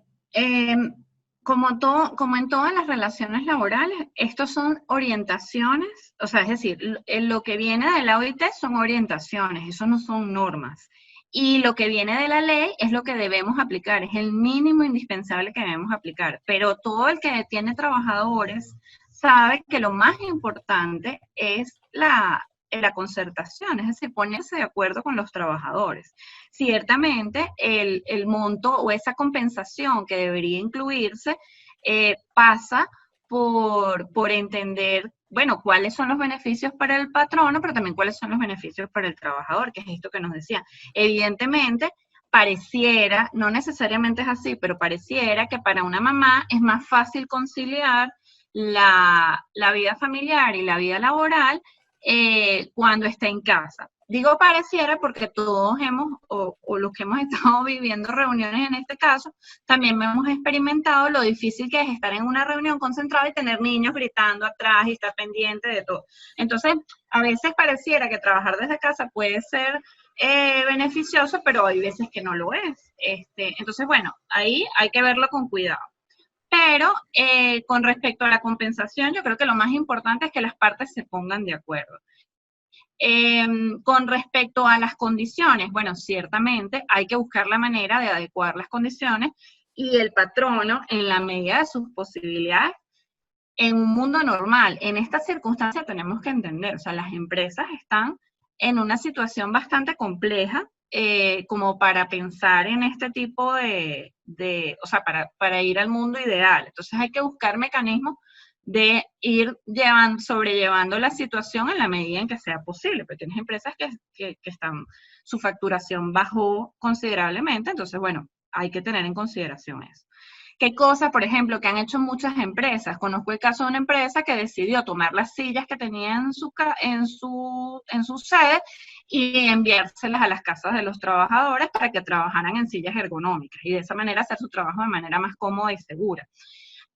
como en todas las relaciones laborales, estos son orientaciones, o sea, es decir, lo que viene de la OIT son orientaciones, eso no son normas. Y lo que viene de la ley es lo que debemos aplicar, es el mínimo indispensable que debemos aplicar. Pero todo el que tiene trabajadores sabe que lo más importante es la concertación, es decir, ponerse de acuerdo con los trabajadores. Ciertamente, el monto o esa compensación que debería incluirse pasa por entender, bueno, cuáles son los beneficios para el patrono, pero también cuáles son los beneficios para el trabajador, que es esto que nos decía. Evidentemente, pareciera, no necesariamente es así, pero pareciera que para una mamá es más fácil conciliar la vida familiar y la vida laboral cuando está en casa. Digo pareciera porque todos hemos, o los que hemos estado viviendo reuniones en este caso, también hemos experimentado lo difícil que es estar en una reunión concentrada y tener niños gritando atrás y estar pendiente de todo. Entonces, a veces pareciera que trabajar desde casa puede ser beneficioso, pero hay veces que no lo es. Entonces, bueno, ahí hay que verlo con cuidado. Pero con respecto a la compensación, yo creo que lo más importante es que las partes se pongan de acuerdo. Con respecto a las condiciones, bueno, ciertamente hay que buscar la manera de adecuar las condiciones y el patrono, en la medida de sus posibilidades, en un mundo normal, en esta circunstancia tenemos que entender, o sea, las empresas están en una situación bastante compleja como para pensar en este tipo o sea, para ir al mundo ideal. Entonces hay que buscar mecanismos de ir sobrellevando la situación en la medida en que sea posible, porque tienes empresas que están, su facturación bajó considerablemente, entonces, bueno, hay que tener en consideración eso. ¿Qué cosas, por ejemplo, que han hecho muchas empresas? Conozco el caso de una empresa que decidió tomar las sillas que tenía en su sede y enviárselas a las casas de los trabajadores para que trabajaran en sillas ergonómicas y de esa manera hacer su trabajo de manera más cómoda y segura.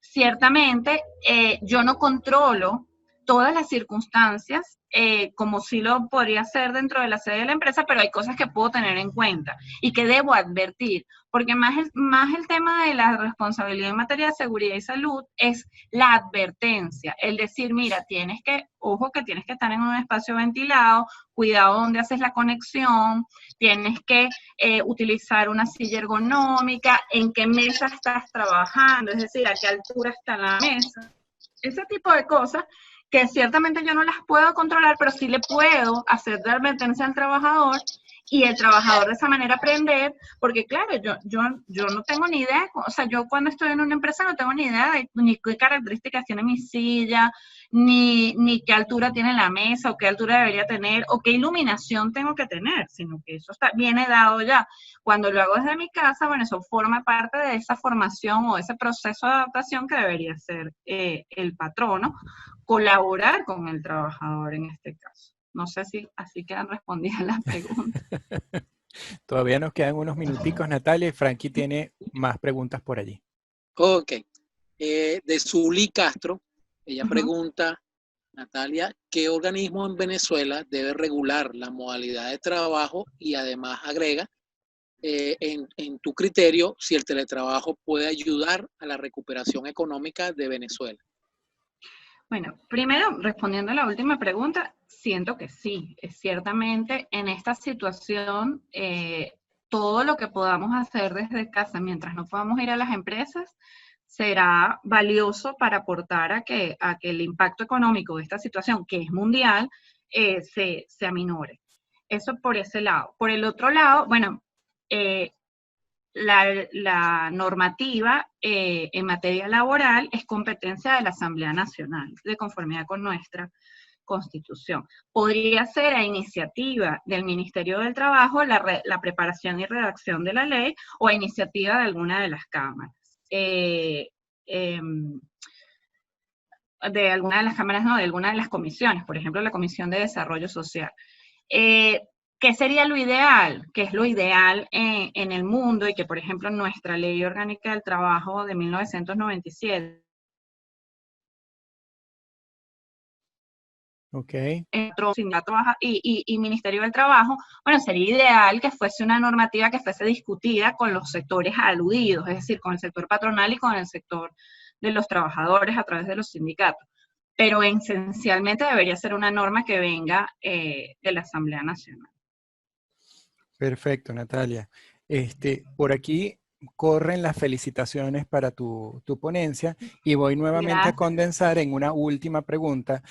Ciertamente, yo no controlo todas las circunstancias como sí lo podría hacer dentro de la sede de la empresa, pero hay cosas que puedo tener en cuenta y que debo advertir, porque más el tema de la responsabilidad en materia de seguridad y salud es la advertencia, el decir, mira, ojo que tienes que estar en un espacio ventilado, cuidado donde haces la conexión, tienes que utilizar una silla ergonómica, en qué mesa estás trabajando, es decir, a qué altura está la mesa, ese tipo de cosas que ciertamente yo no las puedo controlar, pero sí le puedo hacer de advertencia al trabajador y el trabajador de esa manera aprender, porque claro, yo no tengo ni idea, o sea, yo cuando estoy en una empresa no tengo ni idea de ni qué características tiene mi silla, ni qué altura tiene la mesa, o qué altura debería tener, o qué iluminación tengo que tener, sino que eso viene dado ya. Cuando lo hago desde mi casa, bueno, eso forma parte de esa formación o ese proceso de adaptación que debería hacer el patrono, colaborar con el trabajador en este caso. No sé si así quedan respondidas las preguntas. Todavía nos quedan unos minuticos, Natalia, y Frankie tiene más preguntas por allí. Ok. De Zuli Castro, ella pregunta, Natalia, ¿qué organismo en Venezuela debe regular la modalidad de trabajo? Y además agrega, en tu criterio, si el teletrabajo puede ayudar a la recuperación económica de Venezuela. Bueno, primero, respondiendo a la última pregunta, siento que sí, ciertamente en esta situación, todo lo que podamos hacer desde casa mientras no podamos ir a las empresas será valioso para aportar a que el impacto económico de esta situación, que es mundial, se aminore. Eso por ese lado. Por el otro lado, bueno, la normativa en materia laboral es competencia de la Asamblea Nacional, de conformidad con nuestra Constitución. Podría ser a iniciativa del Ministerio del Trabajo la preparación y redacción de la ley o a iniciativa de alguna de las cámaras. De alguna de las cámaras, no, de alguna de las comisiones, por ejemplo, la Comisión de Desarrollo Social. ¿Qué sería lo ideal? ¿Qué es lo ideal en el mundo? Y que, por ejemplo, nuestra Ley Orgánica del Trabajo de 1997, Okay. Sindicato y Ministerio del Trabajo, bueno, sería ideal que fuese una normativa que fuese discutida con los sectores aludidos, es decir, con el sector patronal y con el sector de los trabajadores a través de los sindicatos. Pero esencialmente debería ser una norma que venga de la Asamblea Nacional. Perfecto, Natalia. Por aquí corren las felicitaciones para tu ponencia y voy nuevamente Gracias. a condensar en una última pregunta.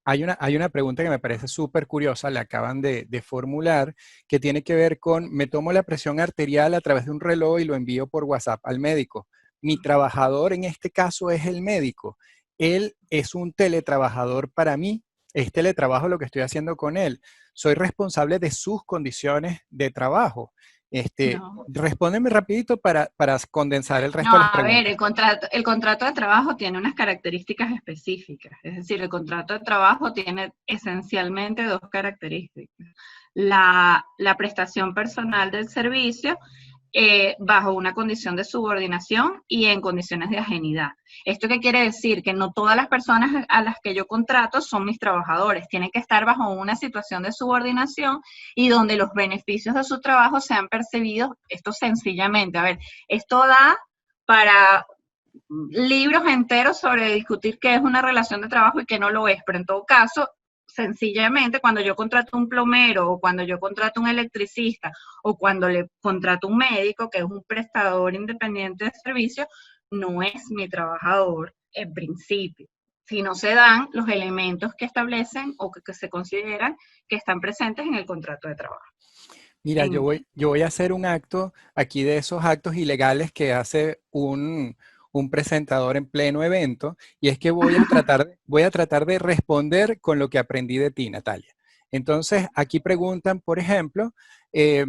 Hay una pregunta que me parece súper curiosa, la acaban de formular, que tiene que ver con, me tomo la presión arterial a través de un reloj y lo envío por WhatsApp al médico. Mi trabajador en este caso es el médico. Él es un teletrabajador para mí. Es teletrabajo lo que estoy haciendo con él. Soy responsable de sus condiciones de trabajo. No. Respóndeme rapidito para condensar el resto No, de las a ver, preguntas. el contrato de trabajo tiene unas características específicas. Es decir, el contrato de trabajo tiene esencialmente dos características. La prestación personal del servicio bajo una condición de subordinación y en condiciones de ajenidad. ¿Esto qué quiere decir? Que no todas las personas a las que yo contrato son mis trabajadores, tienen que estar bajo una situación de subordinación y donde los beneficios de su trabajo sean percibidos, esto sencillamente, a ver, esto da para libros enteros sobre discutir qué es una relación de trabajo y qué no lo es, pero en todo caso, sencillamente cuando yo contrato un plomero o cuando yo contrato un electricista o cuando le contrato un médico, que es un prestador independiente de servicio, no es mi trabajador en principio, si no se dan los elementos que establecen o que se consideran que están presentes en el contrato de trabajo. Mira, yo voy a hacer un acto aquí de esos actos ilegales que hace un presentador en pleno evento, y es que voy a tratar de responder con lo que aprendí de ti, Natalia. Entonces, aquí preguntan, por ejemplo, eh,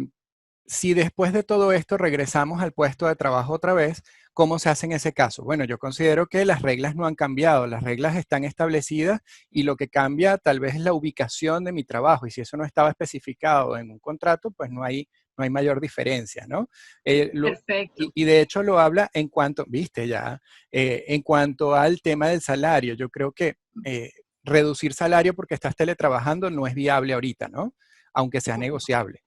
si después de todo esto regresamos al puesto de trabajo otra vez, ¿cómo se hace en ese caso? Bueno, yo considero que las reglas no han cambiado, las reglas están establecidas y lo que cambia tal vez es la ubicación de mi trabajo, y si eso no estaba especificado en un contrato, pues no hay mayor diferencia, ¿no? Perfecto. Y de hecho lo habla en cuanto, viste ya, en cuanto al tema del salario. Yo creo que reducir salario porque estás teletrabajando no es viable ahorita, ¿no? Aunque sea negociable.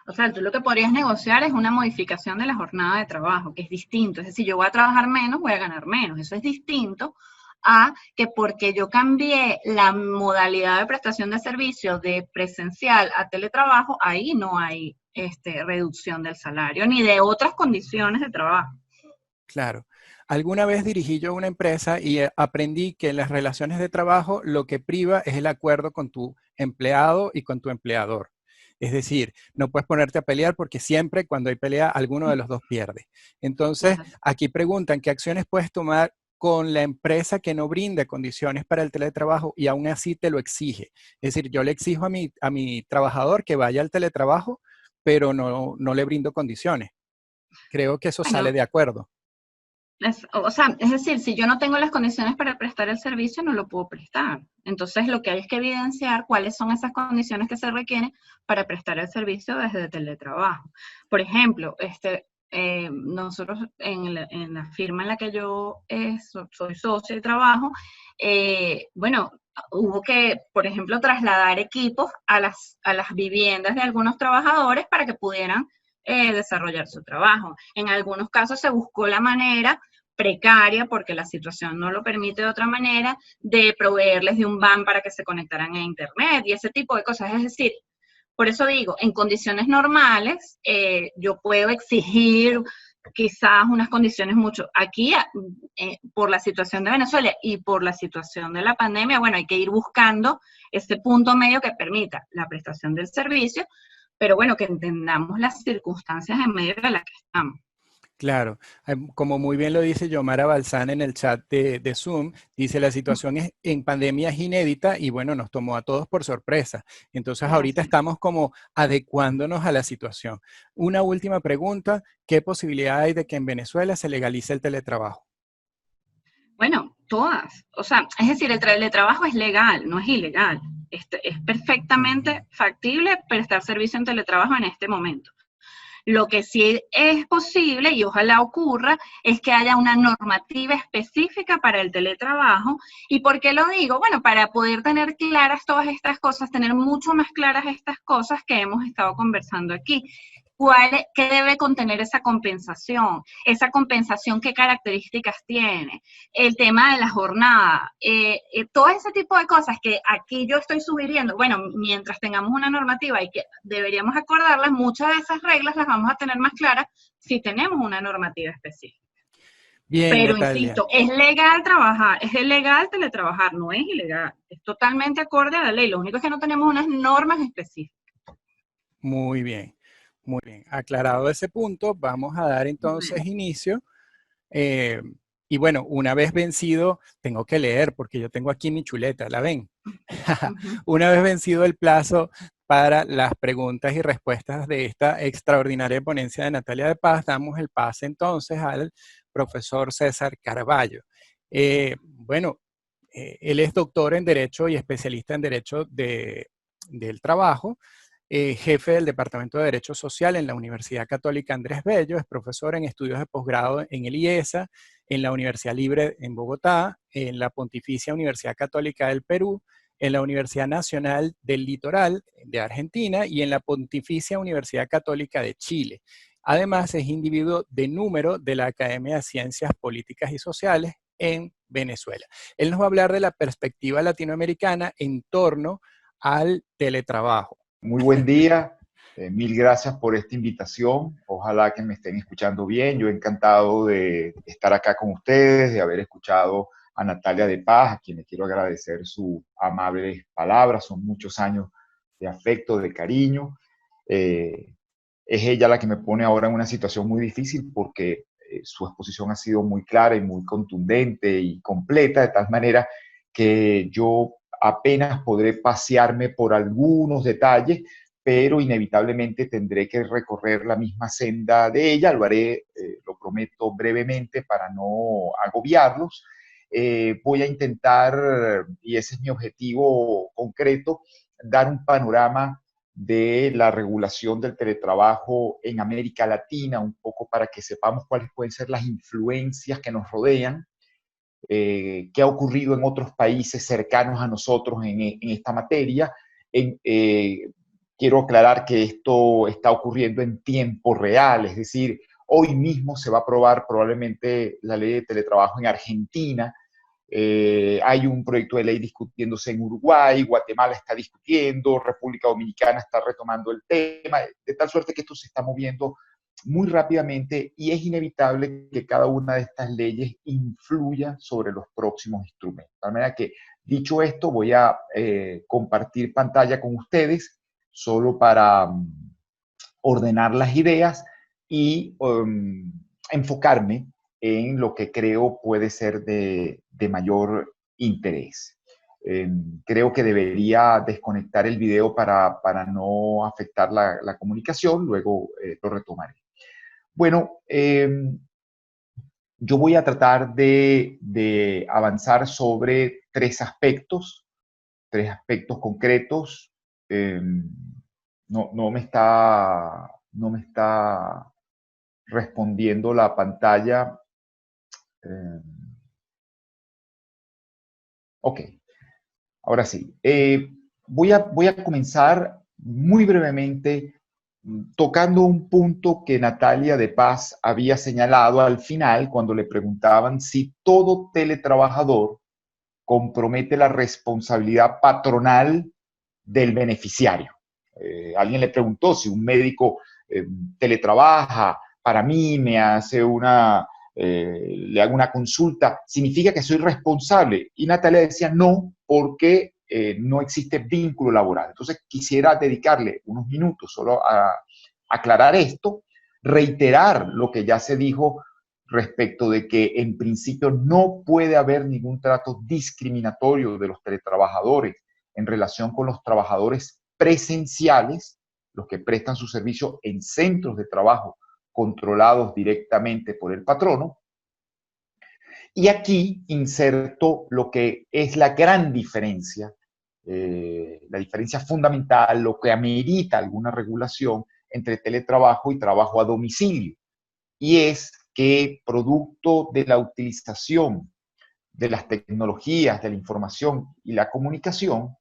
O sea, tú lo que podrías negociar es una modificación de la jornada de trabajo, que es distinto. Es decir, yo voy a trabajar menos, voy a ganar menos. Eso es distinto a que porque yo cambié la modalidad de prestación de servicio de presencial a teletrabajo, ahí no hay reducción del salario ni de otras condiciones de trabajo. Claro. Alguna vez dirigí yo una empresa y aprendí que en las relaciones de trabajo lo que priva es el acuerdo con tu empleado y con tu empleador. Es decir, no puedes ponerte a pelear porque siempre cuando hay pelea alguno de los dos pierde. Entonces, Claro. aquí preguntan, ¿qué acciones puedes tomar con la empresa que no brinda condiciones para el teletrabajo y aún así te lo exige? Es decir, yo le exijo a mi trabajador que vaya al teletrabajo, pero no le brindo condiciones. Creo que eso sale Bueno, de acuerdo. o sea, es decir, si yo no tengo las condiciones para prestar el servicio, no lo puedo prestar. Entonces, lo que hay es que evidenciar cuáles son esas condiciones que se requieren para prestar el servicio desde teletrabajo. Por ejemplo, nosotros en la firma en la que yo soy socia y trabajo, bueno, hubo que, por ejemplo, trasladar equipos a las viviendas de algunos trabajadores para que pudieran desarrollar su trabajo. En algunos casos se buscó la manera precaria, porque la situación no lo permite de otra manera, de proveerles de un van para que se conectaran a internet y ese tipo de cosas. Es decir, por eso digo, en condiciones normales, yo puedo exigir quizás unas condiciones mucho. Aquí, por la situación de Venezuela y por la situación de la pandemia, bueno, hay que ir buscando ese punto medio que permita la prestación del servicio, pero bueno, que entendamos las circunstancias en medio de las que estamos. Claro, como muy bien lo dice Yomara Balsán en el chat de Zoom, dice la situación en pandemia es inédita y bueno, nos tomó a todos por sorpresa. Entonces Es ahorita así. estamos como adecuándonos a la situación. Una última pregunta, ¿qué posibilidad hay de que en Venezuela se legalice el teletrabajo? Bueno, todas. O sea, es decir, el teletrabajo es legal, no es ilegal. Es perfectamente factible prestar servicio en teletrabajo en este momento. Lo que sí es posible, y ojalá ocurra, es que haya una normativa específica para el teletrabajo. ¿Y por qué lo digo? Bueno, para poder tener claras todas estas cosas, tener mucho más claras estas cosas que hemos estado conversando aquí. ¿Qué debe contener esa compensación? Esa compensación, ¿qué características tiene? El tema de la jornada, todo ese tipo de cosas que aquí yo estoy sugiriendo, bueno, mientras tengamos una normativa y que deberíamos acordarlas, muchas de esas reglas las vamos a tener más claras si tenemos una normativa específica. Bien, Pero Natalia. insisto, es legal trabajar, es legal teletrabajar, no es ilegal, es totalmente acorde a la ley, lo único es que no tenemos unas normas específicas. Muy bien, muy bien. Aclarado ese punto, vamos a dar entonces Bueno. inicio. Eh, y bueno, una vez vencido, tengo que leer porque yo tengo aquí mi chuleta, ¿la ven? Uh-huh. Una vez vencido el plazo para las preguntas y respuestas de esta extraordinaria ponencia de Natalia de Paz, damos el pase entonces al profesor César Carballo. Bueno, él es doctor en Derecho y especialista en Derecho del Trabajo, jefe del Departamento de Derecho Social en la Universidad Católica Andrés Bello, es profesor en estudios de posgrado en el IESA, en la Universidad Libre en Bogotá, en la Pontificia Universidad Católica del Perú, en la Universidad Nacional del Litoral de Argentina y en la Pontificia Universidad Católica de Chile. Además, es individuo de número de la Academia de Ciencias Políticas y Sociales en Venezuela. Él nos va a hablar de la perspectiva latinoamericana en torno al teletrabajo. Muy buen día, mil gracias por esta invitación. Ojalá que me estén escuchando bien. Yo encantado de estar acá con ustedes, de haber escuchado a Natalia de Paz, a quien le quiero agradecer sus amables palabras. Son muchos años de afecto, de cariño. Es ella la que me pone ahora en una situación muy difícil porque su exposición ha sido muy clara y muy contundente y completa, de tal manera que yo apenas podré pasearme por algunos detalles, pero inevitablemente tendré que recorrer la misma senda de ella. Lo haré, lo prometo, brevemente para no agobiarlos. Voy a intentar, y ese es mi objetivo concreto, dar un panorama de la regulación del teletrabajo en América Latina, un poco para que sepamos cuáles pueden ser las influencias que nos rodean, qué ha ocurrido en otros países cercanos a nosotros en esta materia. Quiero aclarar que esto está ocurriendo en tiempo real, es decir, hoy mismo se va a aprobar probablemente la ley de teletrabajo en Argentina. Hay un proyecto de ley discutiéndose en Uruguay, Guatemala está discutiendo, República Dominicana está retomando el tema, de tal suerte que esto se está moviendo muy rápidamente y es inevitable que cada una de estas leyes influya sobre los próximos instrumentos. De manera que, dicho esto, voy a compartir pantalla con ustedes solo para ordenar las ideas y enfocarme en lo que creo puede ser de mayor interés. Creo que debería desconectar el video para no afectar la comunicación, luego lo retomaré. Bueno, yo voy a tratar de avanzar sobre tres aspectos concretos. No me está respondiendo la pantalla. Ok, ahora sí. Voy a comenzar muy brevemente tocando un punto que Natalia de Paz había señalado al final cuando le preguntaban si todo teletrabajador compromete la responsabilidad patronal del beneficiario. Alguien le preguntó si un médico teletrabaja para mí, me hace le hago una consulta, ¿significa que soy responsable? Y Natalia decía no, porque no existe vínculo laboral. Entonces quisiera dedicarle unos minutos solo a aclarar esto, reiterar lo que ya se dijo respecto de que en principio no puede haber ningún trato discriminatorio de los teletrabajadores en relación con los trabajadores presenciales, los que prestan su servicio en centros de trabajo controlados directamente por el patrono. Y aquí inserto lo que es la gran diferencia, la diferencia fundamental, lo que amerita alguna regulación entre teletrabajo y trabajo a domicilio. Y es que producto de la utilización de las tecnologías de la información y la comunicación,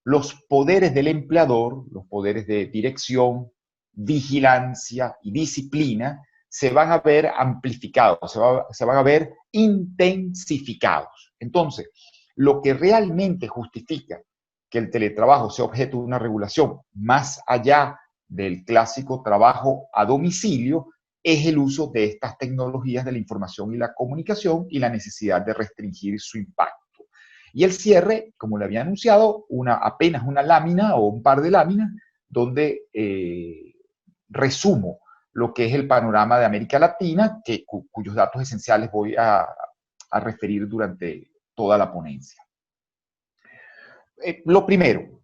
los poderes del empleador, los poderes de dirección, vigilancia y disciplina, se van a ver amplificados, se van a ver intensificados. Entonces, lo que realmente justifica que el teletrabajo sea objeto de una regulación más allá del clásico trabajo a domicilio es el uso de estas tecnologías de la información y la comunicación y la necesidad de restringir su impacto. Y el cierre, como le había anunciado, apenas una lámina o un par de láminas donde resumo lo que es el panorama de América Latina, cuyos datos esenciales voy a referir durante toda la ponencia. Lo primero,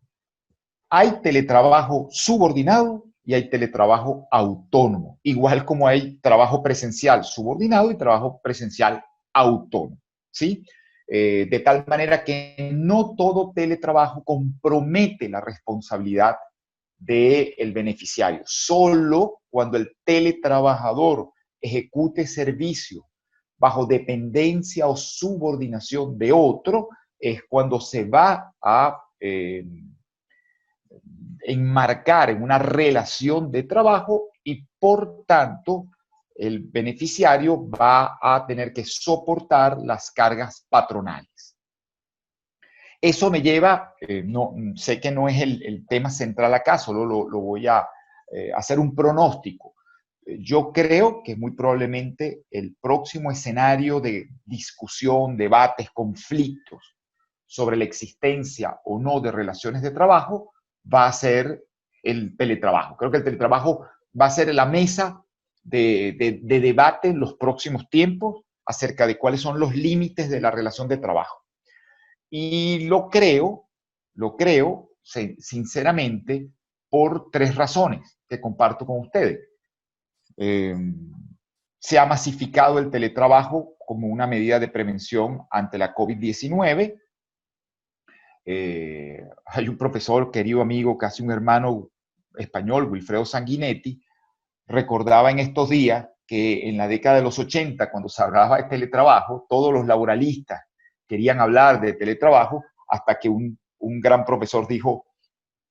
hay teletrabajo subordinado y hay teletrabajo autónomo, igual como hay trabajo presencial subordinado y trabajo presencial autónomo, ¿sí? De tal manera que no todo teletrabajo compromete la responsabilidad del beneficiario. Solo cuando el teletrabajador ejecute servicio bajo dependencia o subordinación de otro, es cuando se va a enmarcar en una relación de trabajo y por tanto el beneficiario va a tener que soportar las cargas patronales. Eso me lleva, no, sé que no es el tema central acá, solo lo voy a hacer un pronóstico. Yo creo que muy probablemente el próximo escenario de discusión, debates, conflictos sobre la existencia o no de relaciones de trabajo va a ser el teletrabajo. Creo que el teletrabajo va a ser la mesa de debate en los próximos tiempos acerca de cuáles son los límites de la relación de trabajo. Y lo creo sinceramente por 3 razones que comparto con ustedes. Se ha masificado el teletrabajo como una medida de prevención ante la COVID-19. Hay un profesor, querido amigo, casi un hermano español, Wilfredo Sanguinetti, recordaba en estos días que en la década de los 80, cuando se hablaba de teletrabajo, todos los laboralistas querían hablar de teletrabajo, hasta que un gran profesor dijo: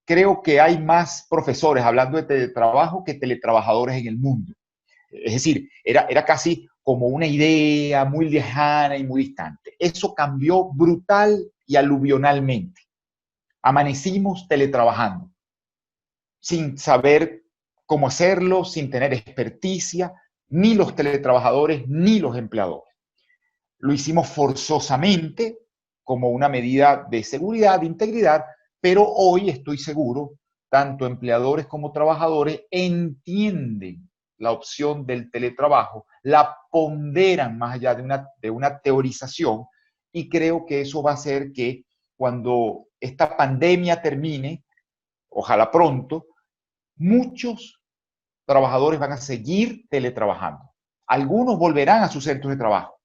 creo que hay más profesores hablando de teletrabajo que teletrabajadores en el mundo. Es decir, era casi como una idea muy lejana y muy distante. Eso cambió brutal y aluvionalmente. Amanecimos teletrabajando, sin saber cómo hacerlo, sin tener experticia, ni los teletrabajadores ni los empleadores. Lo hicimos forzosamente, como una medida de seguridad, de integridad, pero hoy estoy seguro, tanto empleadores como trabajadores entienden la opción del teletrabajo, la ponderan más allá de una teorización, y creo que eso va a hacer que cuando esta pandemia termine, ojalá pronto, muchos trabajadores van a seguir teletrabajando. Algunos volverán a sus centros de trabajo,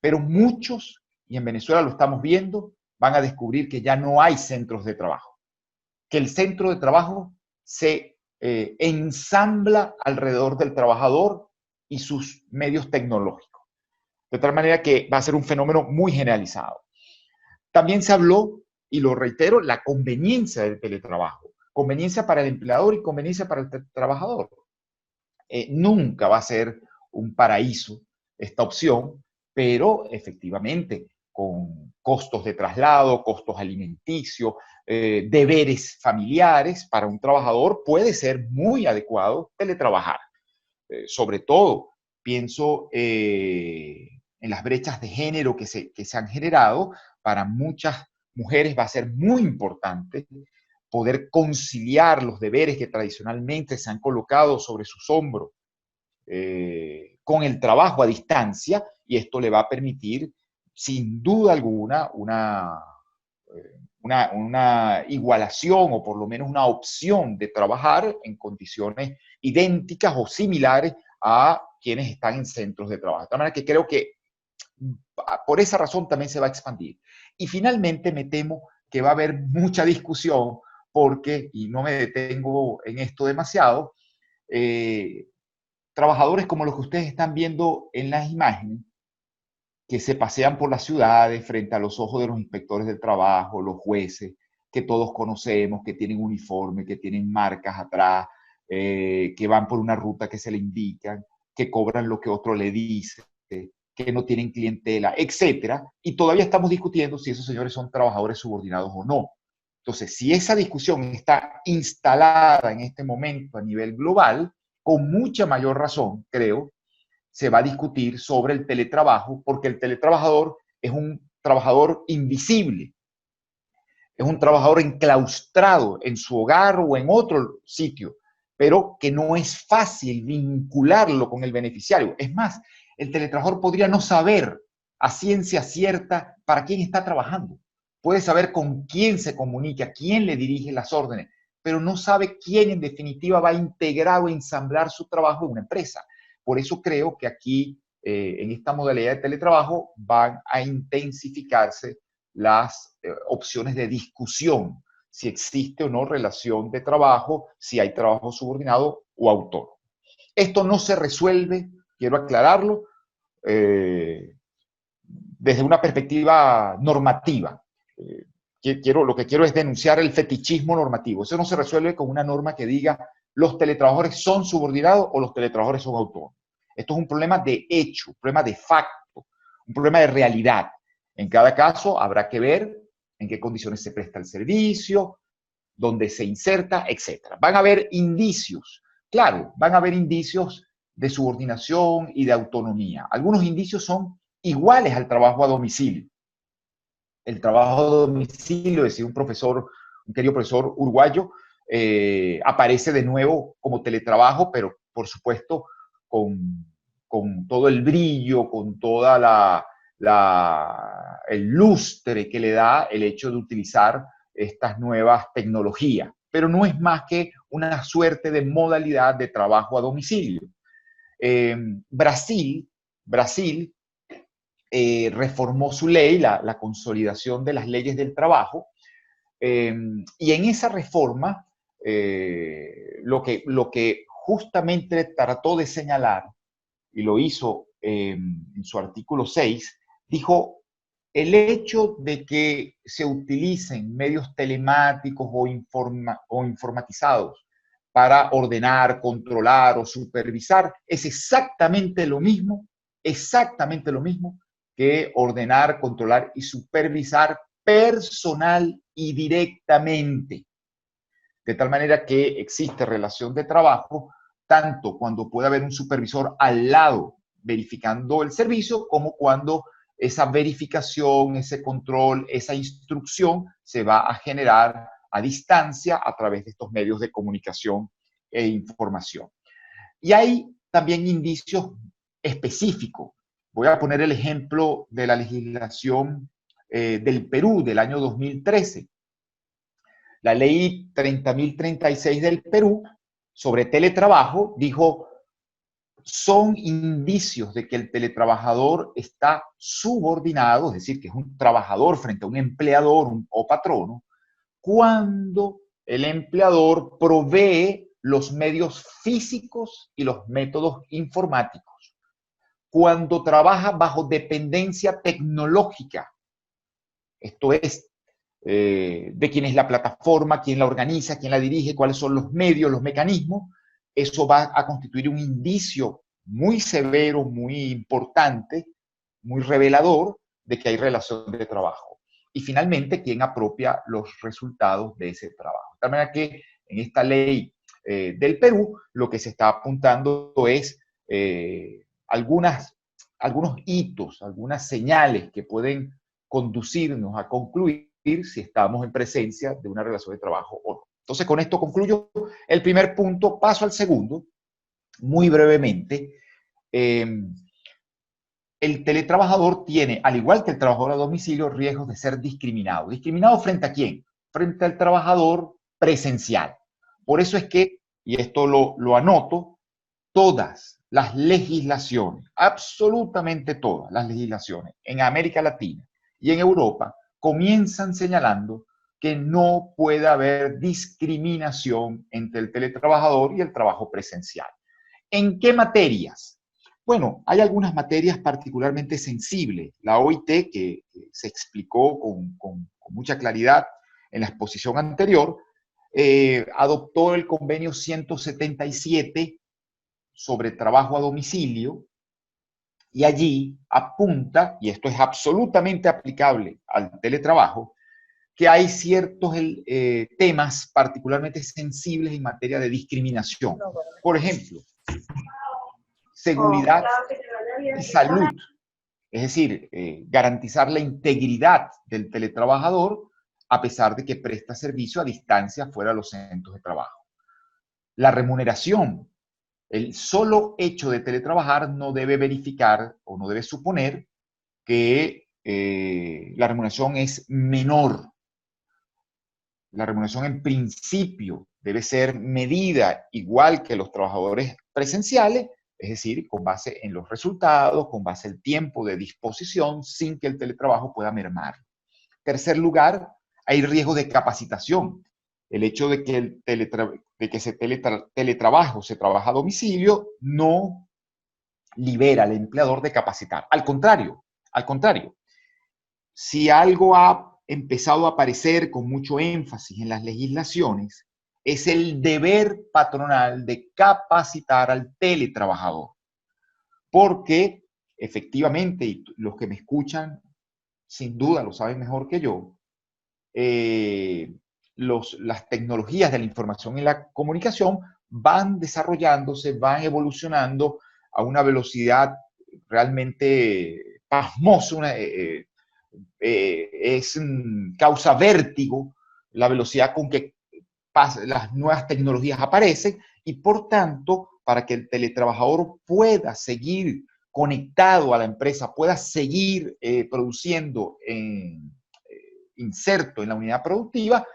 pero muchos, y en Venezuela lo estamos viendo, van a descubrir que ya no hay centros de trabajo, que el centro de trabajo se ensambla alrededor del trabajador y sus medios tecnológicos. De tal manera que va a ser un fenómeno muy generalizado. También se habló, y lo reitero, la conveniencia del teletrabajo. Conveniencia para el empleador y conveniencia para el trabajador. Nunca va a ser un paraíso esta opción, pero efectivamente con costos de traslado, costos alimenticios, deberes familiares, para un trabajador puede ser muy adecuado teletrabajar. Sobre todo, pienso en las brechas de género que se han generado. Para muchas mujeres va a ser muy importante poder conciliar los deberes que tradicionalmente se han colocado sobre sus hombros con el trabajo a distancia, y esto le va a permitir, sin duda alguna, una igualación, o por lo menos una opción de trabajar en condiciones idénticas o similares a quienes están en centros de trabajo. De tal manera que creo que por esa razón también se va a expandir. Y finalmente me temo que va a haber mucha discusión porque, y no me detengo en esto demasiado, trabajadores como los que ustedes están viendo en las imágenes, que se pasean por las ciudades frente a los ojos de los inspectores del trabajo, los jueces, que todos conocemos, que tienen uniforme, que tienen marcas atrás, que van por una ruta que se le indican, que cobran lo que otro le dice, que no tienen clientela, etcétera, y todavía estamos discutiendo si esos señores son trabajadores subordinados o no. Entonces, si esa discusión está instalada en este momento a nivel global, con mucha mayor razón, creo, se va a discutir sobre el teletrabajo, porque el teletrabajador es un trabajador invisible, es un trabajador enclaustrado en su hogar o en otro sitio, pero que no es fácil vincularlo con el beneficiario. Es más, el teletrabajador podría no saber a ciencia cierta para quién está trabajando. Puede saber con quién se comunica, quién le dirige las órdenes, pero no sabe quién en definitiva va a integrar o ensamblar su trabajo en una empresa. Por eso creo que aquí, en esta modalidad de teletrabajo, van a intensificarse las opciones de discusión, si existe o no relación de trabajo, si hay trabajo subordinado o autónomo. Esto no se resuelve, quiero aclararlo, desde una perspectiva normativa. Lo que quiero es denunciar el fetichismo normativo. Eso no se resuelve con una norma que diga ¿Los teletrabajadores son subordinados o los teletrabajadores son autónomos? Esto es un problema de hecho, un problema de facto, un problema de realidad. En cada caso habrá que ver en qué condiciones se presta el servicio, dónde se inserta, etc. Van a haber indicios, claro, van a haber indicios de subordinación y de autonomía. Algunos indicios son iguales al trabajo a domicilio. El trabajo a domicilio, decía un querido profesor uruguayo, aparece de nuevo como teletrabajo, pero por supuesto con todo el brillo, con toda el lustre que le da el hecho de utilizar estas nuevas tecnologías. Pero no es más que una suerte de modalidad de trabajo a domicilio. Brasil reformó su ley, la consolidación de las leyes del trabajo, y en esa reforma lo que justamente trató de señalar, y lo hizo en su artículo 6, dijo: el hecho de que se utilicen medios telemáticos o informatizados para ordenar, controlar o supervisar es exactamente lo mismo que ordenar, controlar y supervisar personal y directamente. De tal manera que existe relación de trabajo tanto cuando puede haber un supervisor al lado verificando el servicio, como cuando esa verificación, ese control, esa instrucción se va a generar a distancia a través de estos medios de comunicación e información. Y hay también indicios específicos. Voy a poner el ejemplo de la legislación del Perú del año 2013. La ley 30.036 del Perú sobre teletrabajo dijo: son indicios de que el teletrabajador está subordinado, es decir, que es un trabajador frente a un empleador o patrono, cuando el empleador provee los medios físicos y los métodos informáticos, cuando trabaja bajo dependencia tecnológica, esto es, de quién es la plataforma, quién la organiza, quién la dirige, cuáles son los medios, los mecanismos. Eso va a constituir un indicio muy severo, muy importante, muy revelador de que hay relación de trabajo. Y finalmente, quién apropia los resultados de ese trabajo. De tal manera que en esta ley del Perú, lo que se está apuntando es algunos hitos, algunas señales que pueden conducirnos a concluir si estamos en presencia de una relación de trabajo o no. Entonces, con esto concluyo el primer punto, paso al segundo, muy brevemente. El teletrabajador tiene, al igual que el trabajador a domicilio, riesgos de ser discriminado. ¿Discriminado frente a quién? Frente al trabajador presencial. Por eso es que, y esto lo anoto, todas las legislaciones, absolutamente todas las legislaciones en América Latina y en Europa comienzan señalando que no puede haber discriminación entre el teletrabajador y el trabajo presencial. ¿En qué materias? Bueno, hay algunas materias particularmente sensibles. La OIT, que se explicó con mucha claridad en la exposición anterior, adoptó el convenio 177 sobre trabajo a domicilio, y allí apunta, y esto es absolutamente aplicable al teletrabajo, que hay ciertos temas particularmente sensibles en materia de discriminación. Por ejemplo, seguridad y salud. Es decir, garantizar la integridad del teletrabajador a pesar de que presta servicio a distancia fuera de los centros de trabajo. La remuneración. El solo hecho de teletrabajar no debe verificar o no debe suponer que la remuneración es menor. La remuneración en principio debe ser medida igual que los trabajadores presenciales, es decir, con base en los resultados, con base en el tiempo de disposición, sin que el teletrabajo pueda mermar. Tercer lugar, hay riesgo de capacitación. El hecho de que teletrabajo se trabaja a domicilio no libera al empleador de capacitar. Al contrario, si algo ha empezado a aparecer con mucho énfasis en las legislaciones, es el deber patronal de capacitar al teletrabajador, porque efectivamente, y los que me escuchan sin duda lo saben mejor que yo, las tecnologías de la información y la comunicación van desarrollándose, van evolucionando a una velocidad realmente pasmosa, causa vértigo la velocidad con que las nuevas tecnologías aparecen y por tanto, para que el teletrabajador pueda seguir conectado a la empresa, pueda seguir produciendo inserto en la unidad productiva,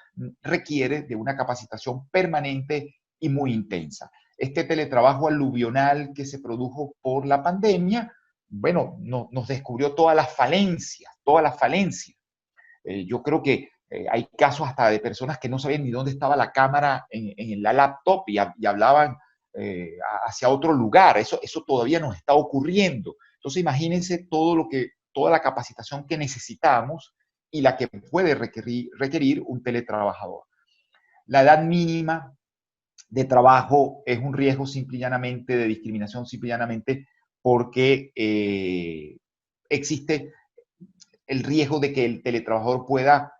requiere de una capacitación permanente y muy intensa. Este teletrabajo aluvional que se produjo por la pandemia, bueno, nos descubrió todas las falencias, todas las falencias. Yo creo que hay casos hasta de personas que no sabían ni dónde estaba la cámara en la laptop y hablaban hacia otro lugar. Eso todavía nos está ocurriendo. Entonces imagínense toda la capacitación que necesitamos y la que puede requerir un teletrabajador. La edad mínima de trabajo es un riesgo simple y llanamente, de discriminación simple y llanamente, porque existe el riesgo de que el teletrabajador pueda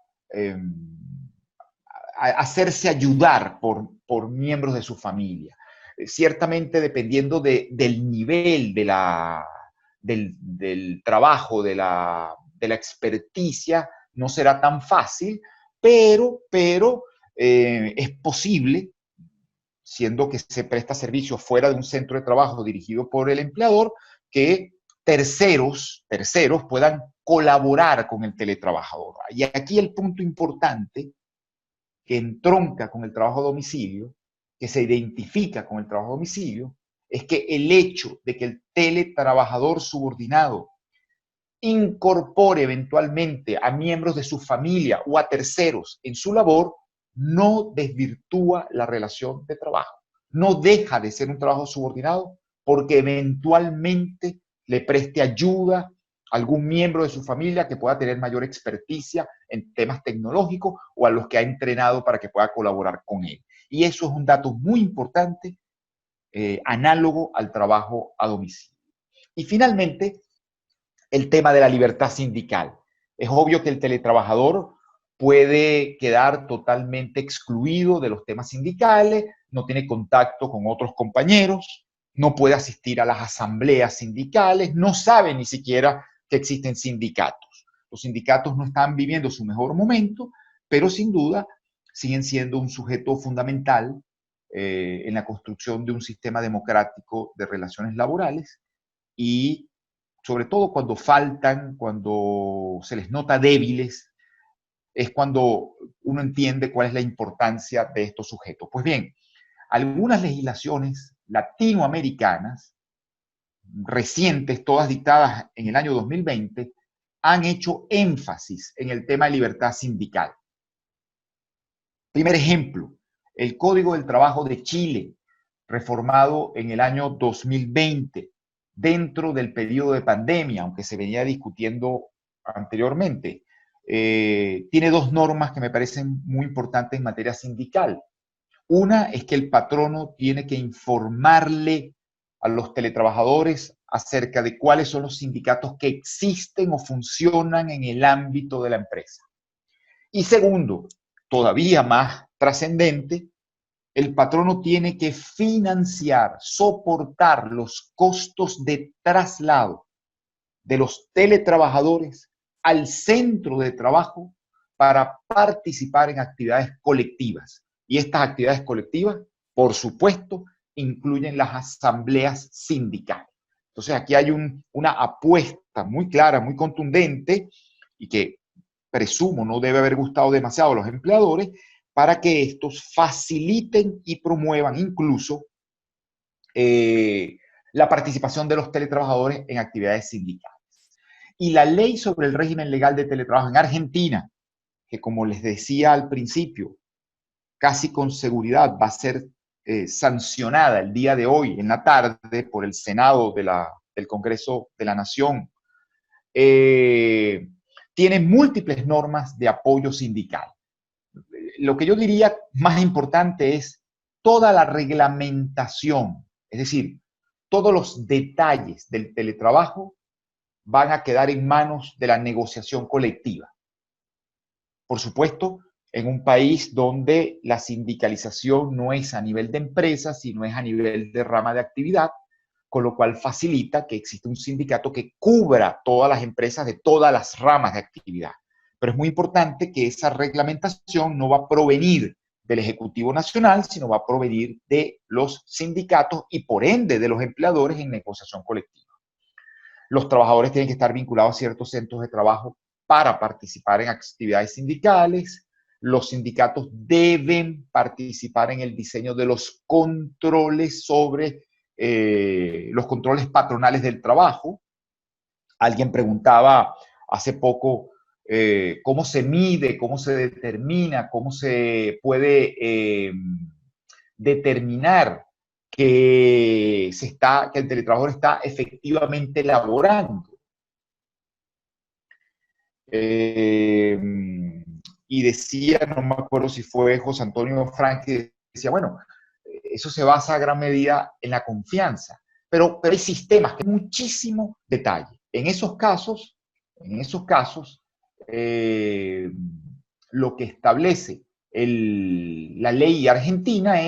hacerse ayudar por miembros de su familia. Ciertamente, dependiendo del nivel del trabajo, de la experticia, no será tan fácil, pero es posible, siendo que se presta servicio fuera de un centro de trabajo dirigido por el empleador, que terceros puedan colaborar con el teletrabajador. Y aquí el punto importante que entronca con el trabajo a domicilio, que se identifica con el trabajo a domicilio, es que el hecho de que el teletrabajador subordinado incorpore eventualmente a miembros de su familia o a terceros en su labor, no desvirtúa la relación de trabajo. No deja de ser un trabajo subordinado porque eventualmente le preste ayuda a algún miembro de su familia que pueda tener mayor experticia en temas tecnológicos o a los que ha entrenado para que pueda colaborar con él. Y eso es un dato muy importante, análogo al trabajo a domicilio. Y finalmente, el tema de la libertad sindical. Es obvio que el teletrabajador puede quedar totalmente excluido de los temas sindicales, no tiene contacto con otros compañeros, no puede asistir a las asambleas sindicales, no sabe ni siquiera que existen sindicatos. Los sindicatos no están viviendo su mejor momento, pero sin duda siguen siendo un sujeto fundamental en la construcción de un sistema democrático de relaciones laborales y sobre todo cuando faltan, cuando se les nota débiles, es cuando uno entiende cuál es la importancia de estos sujetos. Pues bien, algunas legislaciones latinoamericanas, recientes, todas dictadas en el año 2020, han hecho énfasis en el tema de libertad sindical. Primer ejemplo, el Código del Trabajo de Chile, reformado en el año 2020, dentro del periodo de pandemia, aunque se venía discutiendo anteriormente. Tiene dos normas que me parecen muy importantes en materia sindical. Una es que el patrono tiene que informarle a los teletrabajadores acerca de cuáles son los sindicatos que existen o funcionan en el ámbito de la empresa. Y segundo, todavía más trascendente, el patrono tiene que financiar, soportar los costos de traslado de los teletrabajadores al centro de trabajo para participar en actividades colectivas. Y estas actividades colectivas, por supuesto, incluyen las asambleas sindicales. Entonces aquí hay una apuesta muy clara, muy contundente y que presumo no debe haber gustado demasiado a los empleadores, para que estos faciliten y promuevan incluso la participación de los teletrabajadores en actividades sindicales. Y la ley sobre el régimen legal de teletrabajo en Argentina, que como les decía al principio, casi con seguridad va a ser sancionada el día de hoy, en la tarde, por el Senado del Congreso de la Nación, tiene múltiples normas de apoyo sindical. lo que yo diría más importante es toda la reglamentación, es decir, todos los detalles del teletrabajo van a quedar en manos de la negociación colectiva. Por supuesto, en un país donde la sindicalización no es a nivel de empresa, sino es a nivel de rama de actividad, con lo cual facilita que exista un sindicato que cubra todas las empresas de todas las ramas de actividad. Pero es muy importante que esa reglamentación no va a provenir del Ejecutivo Nacional, sino va a provenir de los sindicatos y por ende de los empleadores en negociación colectiva. Los trabajadores tienen que estar vinculados a ciertos centros de trabajo para participar en actividades sindicales. Los sindicatos deben participar en el diseño de los controles sobre los controles patronales del trabajo. Alguien preguntaba hace poco cómo se mide, cómo se determina, cómo se puede determinar que el teletrabajador está efectivamente laborando. Y decía, no me acuerdo si fue José Antonio Frank, que decía, bueno, eso se basa a gran medida en la confianza, pero hay sistemas que hay muchísimo detalle. En esos casos, lo que establece la ley argentina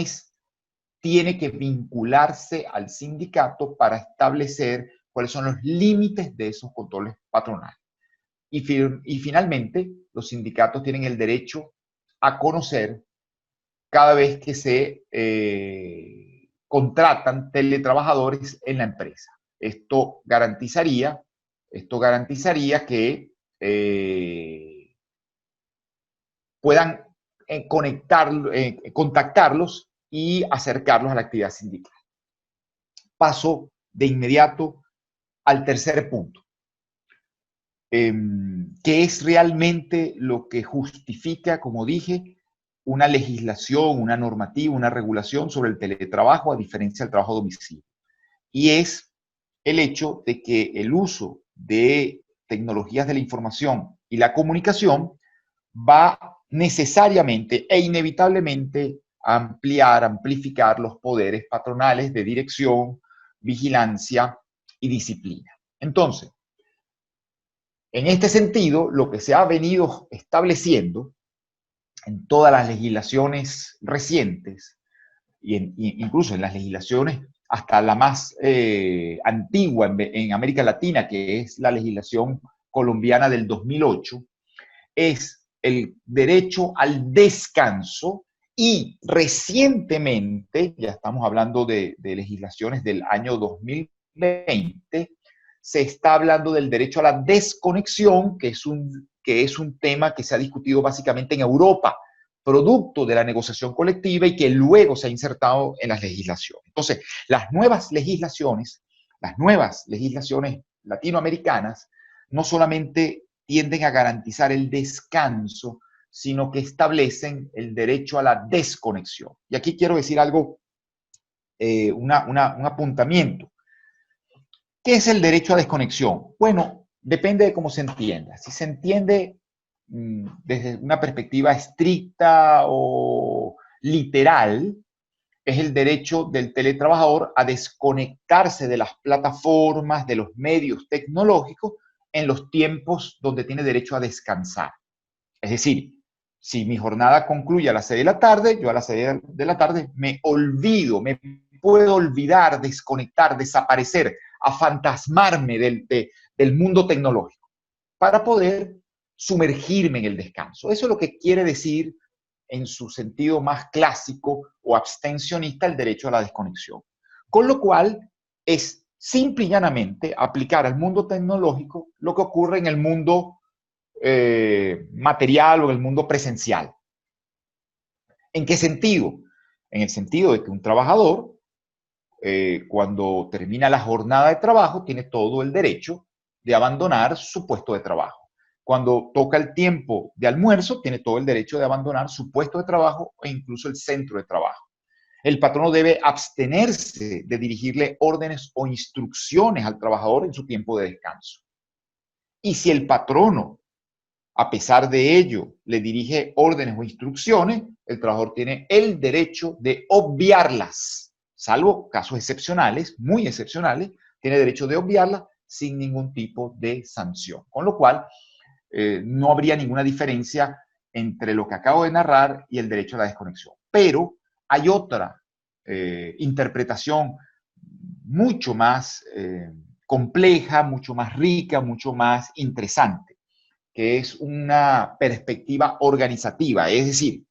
tiene que vincularse al sindicato para establecer cuáles son los límites de esos controles patronales. Y finalmente, los sindicatos tienen el derecho a conocer cada vez que se contratan teletrabajadores en la empresa. Esto garantizaría que puedan contactarlos y acercarlos a la actividad sindical. Paso de inmediato al tercer punto, que es realmente lo que justifica, como dije, una legislación, una normativa, una regulación sobre el teletrabajo a diferencia del trabajo a domicilio. Y es el hecho de que el uso de tecnologías de la información y la comunicación va necesariamente e inevitablemente a amplificar los poderes patronales de dirección, vigilancia y disciplina. Entonces, en este sentido, lo que se ha venido estableciendo en todas las legislaciones recientes, incluso en las legislaciones hasta la más antigua en América Latina, que es la legislación colombiana del 2008, es el derecho al descanso y recientemente, ya estamos hablando de legislaciones del año 2020, se está hablando del derecho a la desconexión, que es un tema que se ha discutido básicamente en Europa, producto de la negociación colectiva y que luego se ha insertado en las legislaciones. Entonces, las nuevas legislaciones latinoamericanas no solamente tienden a garantizar el descanso, sino que establecen el derecho a la desconexión. Y aquí quiero decir algo, un apuntamiento. ¿Qué es el derecho a desconexión? Bueno, depende de cómo se entienda. Si se entiende desde una perspectiva estricta o literal, es el derecho del teletrabajador a desconectarse de las plataformas, de los medios tecnológicos en los tiempos donde tiene derecho a descansar. Es decir, si mi jornada concluye a las 6 de la tarde, yo a las 6 de la tarde me puedo olvidar, desconectar, desaparecer, afantasmarme del mundo tecnológico para poder sumergirme en el descanso. Eso es lo que quiere decir en su sentido más clásico o abstencionista el derecho a la desconexión. Con lo cual es simple y llanamente aplicar al mundo tecnológico lo que ocurre en el mundo material o en el mundo presencial. ¿En qué sentido? En el sentido de que un trabajador, cuando termina la jornada de trabajo, tiene todo el derecho de abandonar su puesto de trabajo. Cuando toca el tiempo de almuerzo, tiene todo el derecho de abandonar su puesto de trabajo e incluso el centro de trabajo. El patrono debe abstenerse de dirigirle órdenes o instrucciones al trabajador en su tiempo de descanso. Y si el patrono a pesar de ello le dirige órdenes o instrucciones, el trabajador tiene el derecho de obviarlas, salvo casos excepcionales, muy excepcionales, tiene derecho de obviarlas sin ningún tipo de sanción. Con lo cual, no habría ninguna diferencia entre lo que acabo de narrar y el derecho a la desconexión. Pero hay otra interpretación mucho más compleja, mucho más rica, mucho más interesante, que es una perspectiva organizativa. Es decir,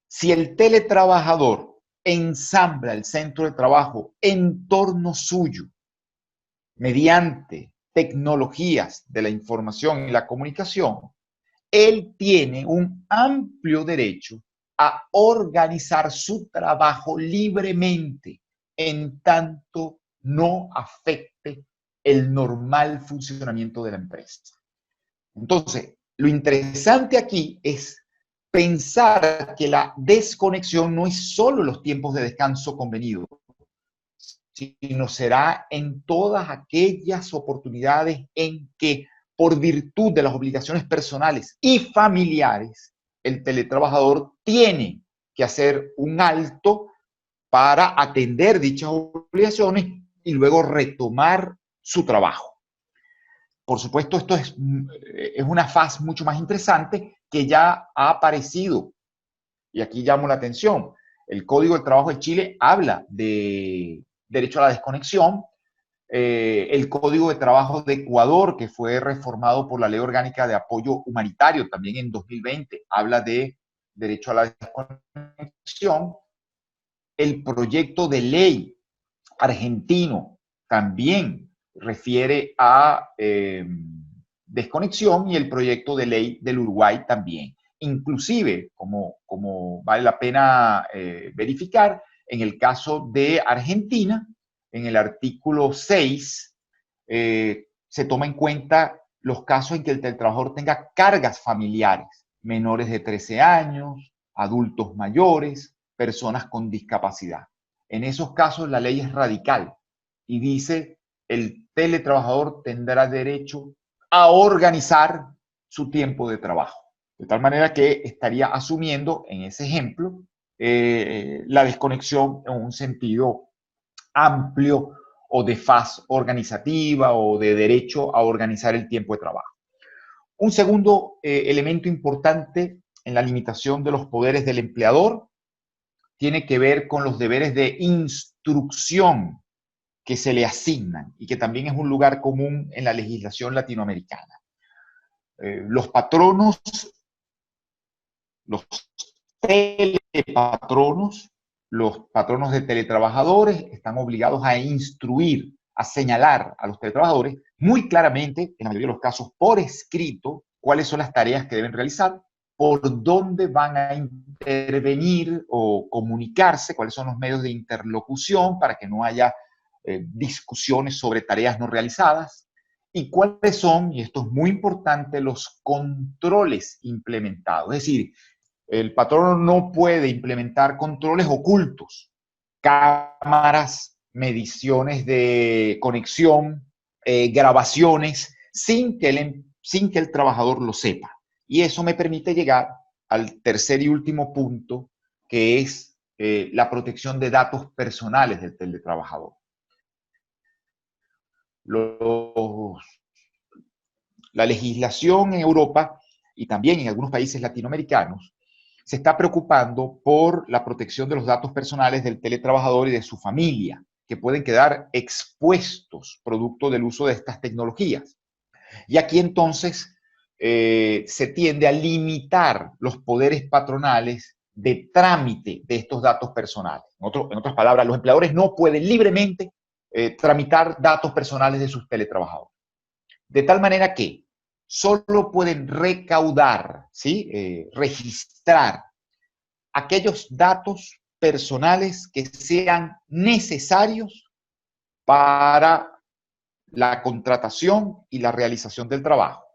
si el teletrabajador ensambla el centro de trabajo en torno suyo mediante tecnologías de la información y la comunicación, él tiene un amplio derecho a organizar su trabajo libremente, en tanto no afecte el normal funcionamiento de la empresa. Entonces, lo interesante aquí es pensar que la desconexión no es solo los tiempos de descanso convenidos, sino será en todas aquellas oportunidades en que, por virtud de las obligaciones personales y familiares, el teletrabajador tiene que hacer un alto para atender dichas obligaciones y luego retomar su trabajo. Por supuesto, esto es una faz mucho más interesante que ya ha aparecido. Y aquí llamo la atención. El Código del Trabajo de Chile habla de derecho a la desconexión. El Código de Trabajo de Ecuador, que fue reformado por la Ley Orgánica de Apoyo Humanitario, también en 2020, habla de derecho a la desconexión. El proyecto de ley argentino también refiere a desconexión, y el proyecto de ley del Uruguay también. Inclusive, como vale la pena verificar, en el caso de Argentina, en el artículo 6, se toma en cuenta los casos en que el teletrabajador tenga cargas familiares, menores de 13 años, adultos mayores, personas con discapacidad. En esos casos la ley es radical y dice: el teletrabajador tendrá derecho a organizar su tiempo de trabajo. De tal manera que estaría asumiendo en ese ejemplo la desconexión en un sentido amplio, o de faz organizativa, o de derecho a organizar el tiempo de trabajo. Un segundo elemento importante en la limitación de los poderes del empleador tiene que ver con los deberes de instrucción que se le asignan, y que también es un lugar común en la legislación latinoamericana. Los patronos, los telepatronos, los patronos de teletrabajadores están obligados a instruir, a señalar a los teletrabajadores muy claramente, en la mayoría de los casos por escrito, cuáles son las tareas que deben realizar, por dónde van a intervenir o comunicarse, cuáles son los medios de interlocución para que no haya discusiones sobre tareas no realizadas, y cuáles son, y esto es muy importante, los controles implementados. Es decir, el patrono no puede implementar controles ocultos, cámaras, mediciones de conexión, grabaciones, sin que el trabajador lo sepa. Y eso me permite llegar al tercer y último punto, que es la protección de datos personales del teletrabajador. La legislación en Europa y también en algunos países latinoamericanos se está preocupando por la protección de los datos personales del teletrabajador y de su familia, que pueden quedar expuestos producto del uso de estas tecnologías. Y aquí entonces se tiende a limitar los poderes patronales de trámite de estos datos personales. En otras palabras, los empleadores no pueden libremente tramitar datos personales de sus teletrabajadores. De tal manera que solo pueden recaudar, ¿sí? Registrar aquellos datos personales que sean necesarios para la contratación y la realización del trabajo,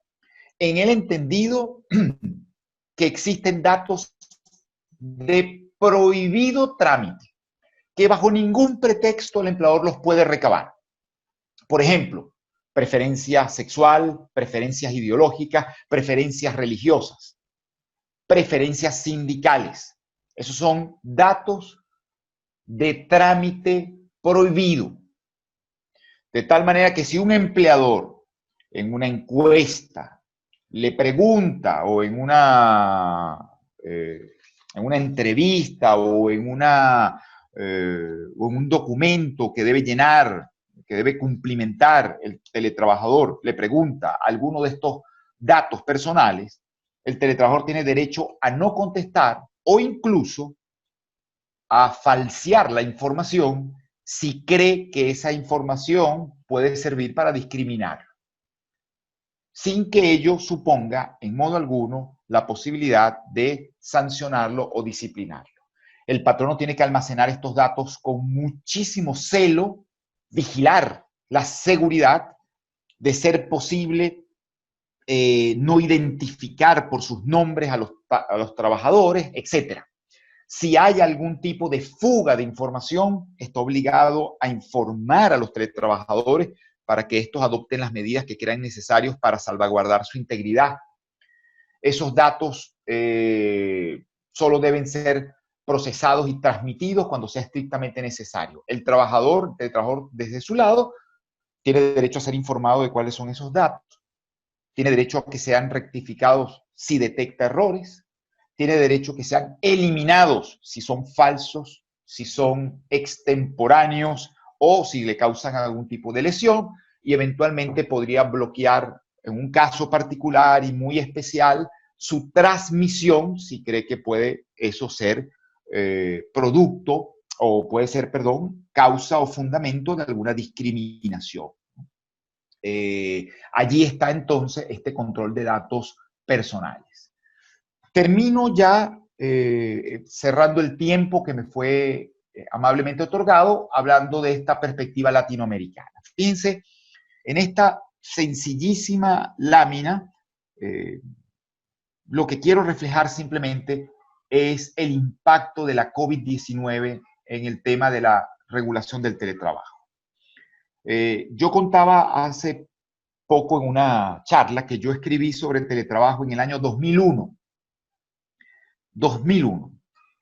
en el entendido que existen datos de prohibido trámite, que bajo ningún pretexto el empleador los puede recabar. Por ejemplo, preferencia sexual, preferencias ideológicas, preferencias religiosas, preferencias sindicales. Esos son datos de trámite prohibido. De tal manera que si un empleador en una encuesta le pregunta o en una entrevista o en un documento que debe llenar, que debe cumplimentar el teletrabajador, le pregunta alguno de estos datos personales, el teletrabajador tiene derecho a no contestar o incluso a falsear la información si cree que esa información puede servir para discriminar, sin que ello suponga en modo alguno la posibilidad de sancionarlo o disciplinarlo. El patrono tiene que almacenar estos datos con muchísimo celo, vigilar la seguridad, de ser posible no identificar por sus nombres a los trabajadores, etc. Si hay algún tipo de fuga de información, está obligado a informar a los teletrabajadores para que estos adopten las medidas que crean necesarios para salvaguardar su integridad. Esos datos solo deben ser procesados y transmitidos cuando sea estrictamente necesario. El teletrabajador, desde su lado, tiene derecho a ser informado de cuáles son esos datos, tiene derecho a que sean rectificados si detecta errores, tiene derecho a que sean eliminados si son falsos, si son extemporáneos o si le causan algún tipo de lesión, y eventualmente podría bloquear, en un caso particular y muy especial, su transmisión si cree que puede eso ser producto o puede ser, perdón, causa o fundamento de alguna discriminación. Allí está entonces este control de datos personales. Termino ya cerrando el tiempo que me fue amablemente otorgado, hablando de esta perspectiva latinoamericana. Fíjense, en esta sencillísima lámina, lo que quiero reflejar simplemente es el impacto de la COVID-19 en el tema de la regulación del teletrabajo. Yo contaba hace poco en una charla que yo escribí sobre el teletrabajo en el año 2001. 2001.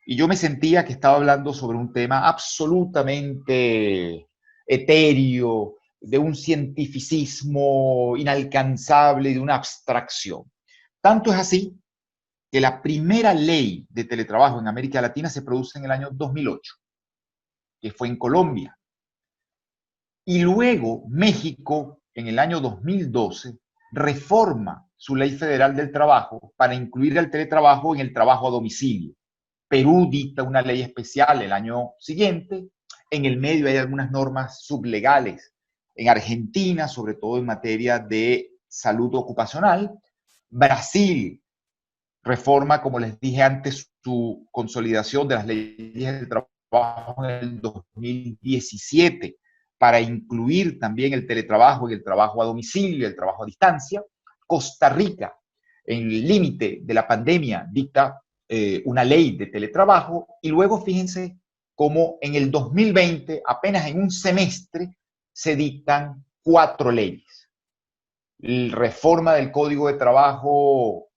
Y yo me sentía que estaba hablando sobre un tema absolutamente etéreo, de un cientificismo inalcanzable, de una abstracción. Tanto es así que la primera ley de teletrabajo en América Latina se produce en el año 2008, que fue en Colombia. Y luego México, en el año 2012, reforma su ley federal del trabajo para incluir el teletrabajo en el trabajo a domicilio. Perú dicta una ley especial el año siguiente. En el medio hay algunas normas sublegales. En Argentina, sobre todo en materia de salud ocupacional. Brasil reforma, como les dije antes, su consolidación de las leyes del trabajo en el 2017 para incluir también el teletrabajo y el trabajo a domicilio y el trabajo a distancia. Costa Rica, en el límite de la pandemia, dicta una ley de teletrabajo, y luego fíjense cómo en el 2020, apenas en un semestre, se dictan 4 leyes. Reforma del Código de Trabajo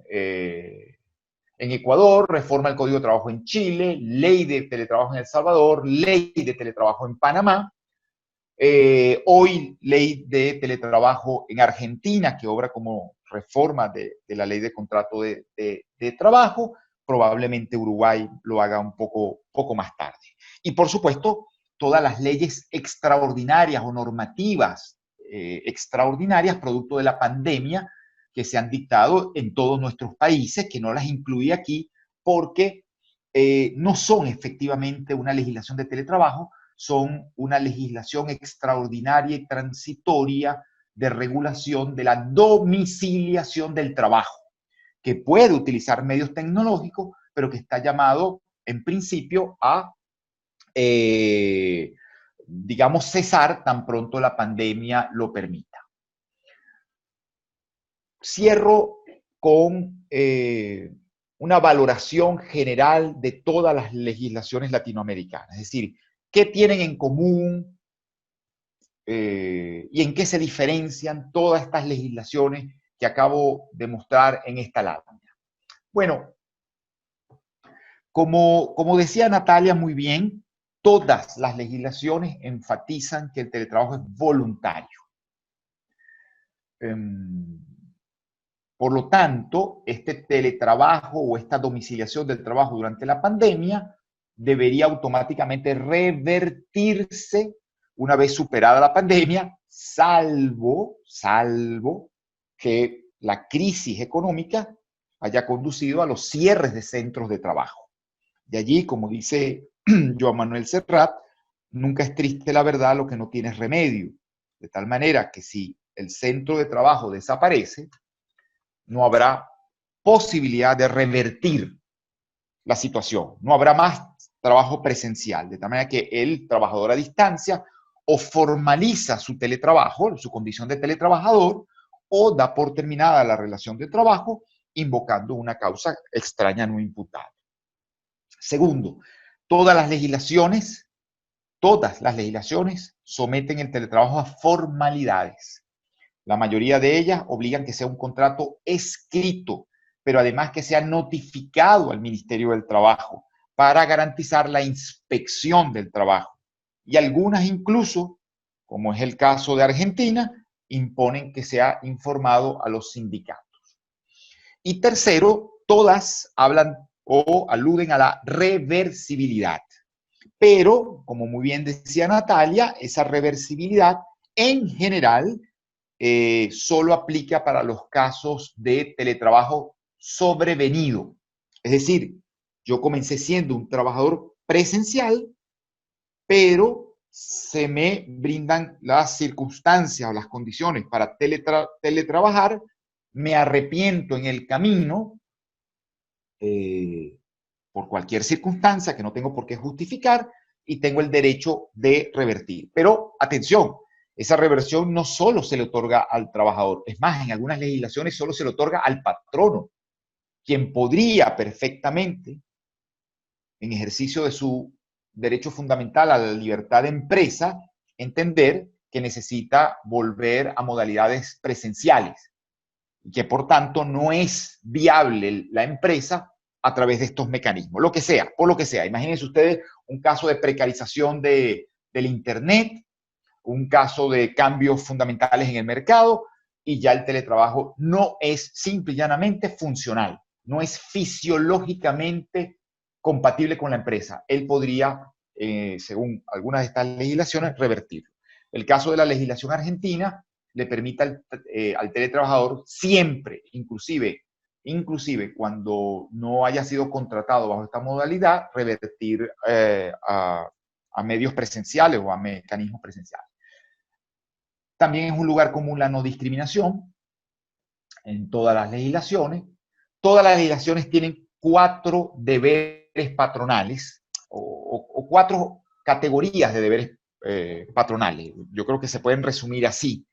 en Ecuador, reforma del Código de Trabajo en Chile, ley de teletrabajo en El Salvador, ley de teletrabajo en Panamá, hoy ley de teletrabajo en Argentina, que obra como reforma de la ley de contrato de trabajo. Probablemente Uruguay lo haga un poco más tarde. Y por supuesto, todas las leyes extraordinarias o normativas extraordinarias producto de la pandemia que se han dictado en todos nuestros países, que no las incluí aquí porque no son efectivamente una legislación de teletrabajo, son una legislación extraordinaria y transitoria de regulación de la domiciliación del trabajo, que puede utilizar medios tecnológicos, pero que está llamado, en principio, a, digamos, cesar tan pronto la pandemia lo permita. Cierro con una valoración general de todas las legislaciones latinoamericanas, es decir, ¿qué tienen en común y en qué se diferencian todas estas legislaciones que acabo de mostrar en esta lámina. Bueno, como decía Natalia muy bien, todas las legislaciones enfatizan que el teletrabajo es voluntario. Por lo tanto, este teletrabajo o esta domiciliación del trabajo durante la pandemia debería automáticamente revertirse una vez superada la pandemia, salvo que la crisis económica haya conducido a los cierres de centros de trabajo. De allí, como dice Joan Manuel Serrat, nunca es triste la verdad lo que no tiene remedio. De tal manera que si el centro de trabajo desaparece, no habrá posibilidad de revertir la situación. No habrá más trabajo presencial, de tal manera que el trabajador a distancia o formaliza su teletrabajo, su condición de teletrabajador, o da por terminada la relación de trabajo invocando una causa extraña no imputada. Segundo, todas las legislaciones someten el teletrabajo a formalidades. La mayoría de ellas obligan que sea un contrato escrito, pero además que sea notificado al Ministerio del Trabajo para garantizar la inspección del trabajo. Y algunas incluso, como es el caso de Argentina, imponen que sea informado a los sindicatos. Y tercero, todas hablan o aluden a la reversibilidad. Pero, como muy bien decía Natalia, esa reversibilidad en general solo aplica para los casos de teletrabajo sobrevenido. Es decir, yo comencé siendo un trabajador presencial, pero se me brindan las circunstancias o las condiciones para teletrabajar, me arrepiento en el camino por cualquier circunstancia que no tengo por qué justificar y tengo el derecho de revertir. Pero, atención, esa reversión no solo se le otorga al trabajador, es más, en algunas legislaciones solo se le otorga al patrono, quien podría perfectamente, en ejercicio de su derecho fundamental a la libertad de empresa, entender que necesita volver a modalidades presenciales y que por tanto no es viable la empresa a través de estos mecanismos, lo que sea, por lo que sea. Imagínense ustedes un caso de precarización del Internet, un caso de cambios fundamentales en el mercado y ya el teletrabajo no es simple y llanamente funcional, no es fisiológicamente compatible con la empresa. Él podría, según algunas de estas legislaciones, revertirlo. El caso de la legislación argentina le permite al teletrabajador siempre, inclusive cuando no haya sido contratado bajo esta modalidad, revertir a medios presenciales o a mecanismos presenciales. También es un lugar común la no discriminación en todas las legislaciones. Todas las legislaciones tienen 4 deberes patronales o 4 categorías de deberes patronales. Yo creo que se pueden resumir así.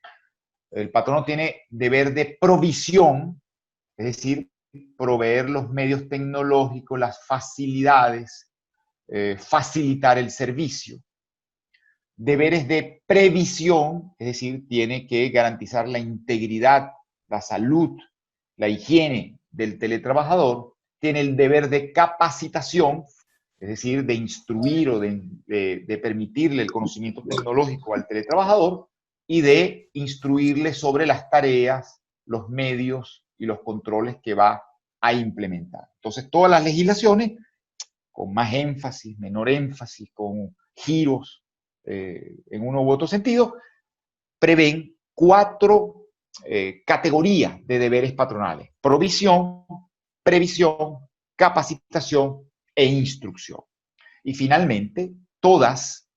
El patrono tiene deber de provisión, es decir, proveer los medios tecnológicos, las facilidades, facilitar el servicio. Deberes de previsión, es decir, tiene que garantizar la integridad, la salud, la higiene del teletrabajador. Tiene el deber de capacitación, es decir, de instruir o de permitirle el conocimiento tecnológico al teletrabajador y de instruirle sobre las tareas, los medios y los controles que va a implementar. Entonces, todas las legislaciones, con más énfasis, menor énfasis, con giros en uno u otro sentido, prevén 4 categorías de deberes patronales: provisión, previsión, capacitación e instrucción. Y finalmente, todas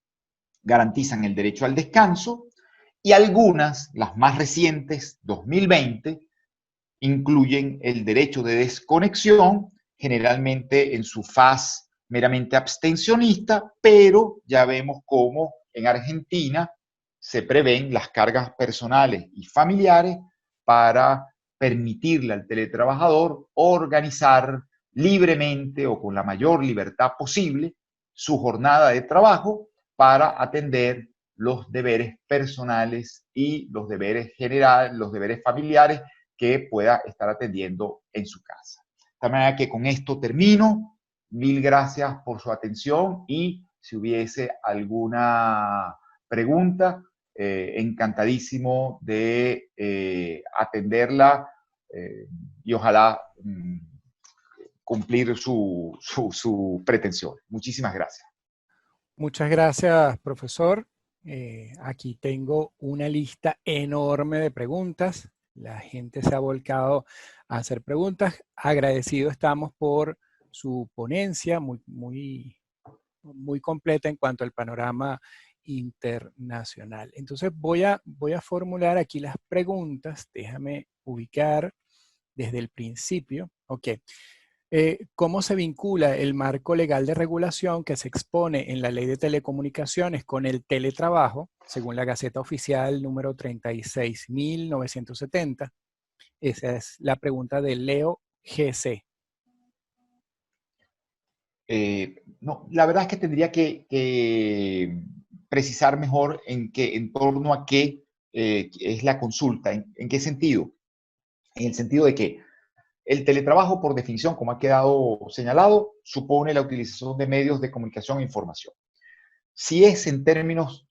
garantizan el derecho al descanso y algunas, las más recientes, 2020, incluyen el derecho de desconexión, generalmente en su faz meramente abstencionista, pero ya vemos cómo en Argentina se prevén las cargas personales y familiares para permitirle al teletrabajador organizar libremente o con la mayor libertad posible su jornada de trabajo para atender los deberes personales y los deberes generales, los deberes familiares que pueda estar atendiendo en su casa. De tal manera que con esto termino. Mil gracias por su atención y si hubiese alguna pregunta, encantadísimo de atenderla y ojalá cumplir su pretensión. Muchísimas gracias. Muchas gracias, profesor. Aquí tengo una lista enorme de preguntas. La gente se ha volcado a hacer preguntas. Agradecido estamos por su ponencia, muy completa en cuanto al panorama internacional. Entonces voy a formular aquí las preguntas. Déjame ubicar desde el principio. Ok. ¿Cómo se vincula el marco legal de regulación que se expone en la Ley de Telecomunicaciones con el teletrabajo, según la Gaceta Oficial número 36.970? Esa es la pregunta de Leo GC. No, la verdad es que tendría que precisar mejor en torno a qué es la consulta, en qué sentido. En el sentido de que el teletrabajo, por definición, como ha quedado señalado, supone la utilización de medios de comunicación e información. Si es en términos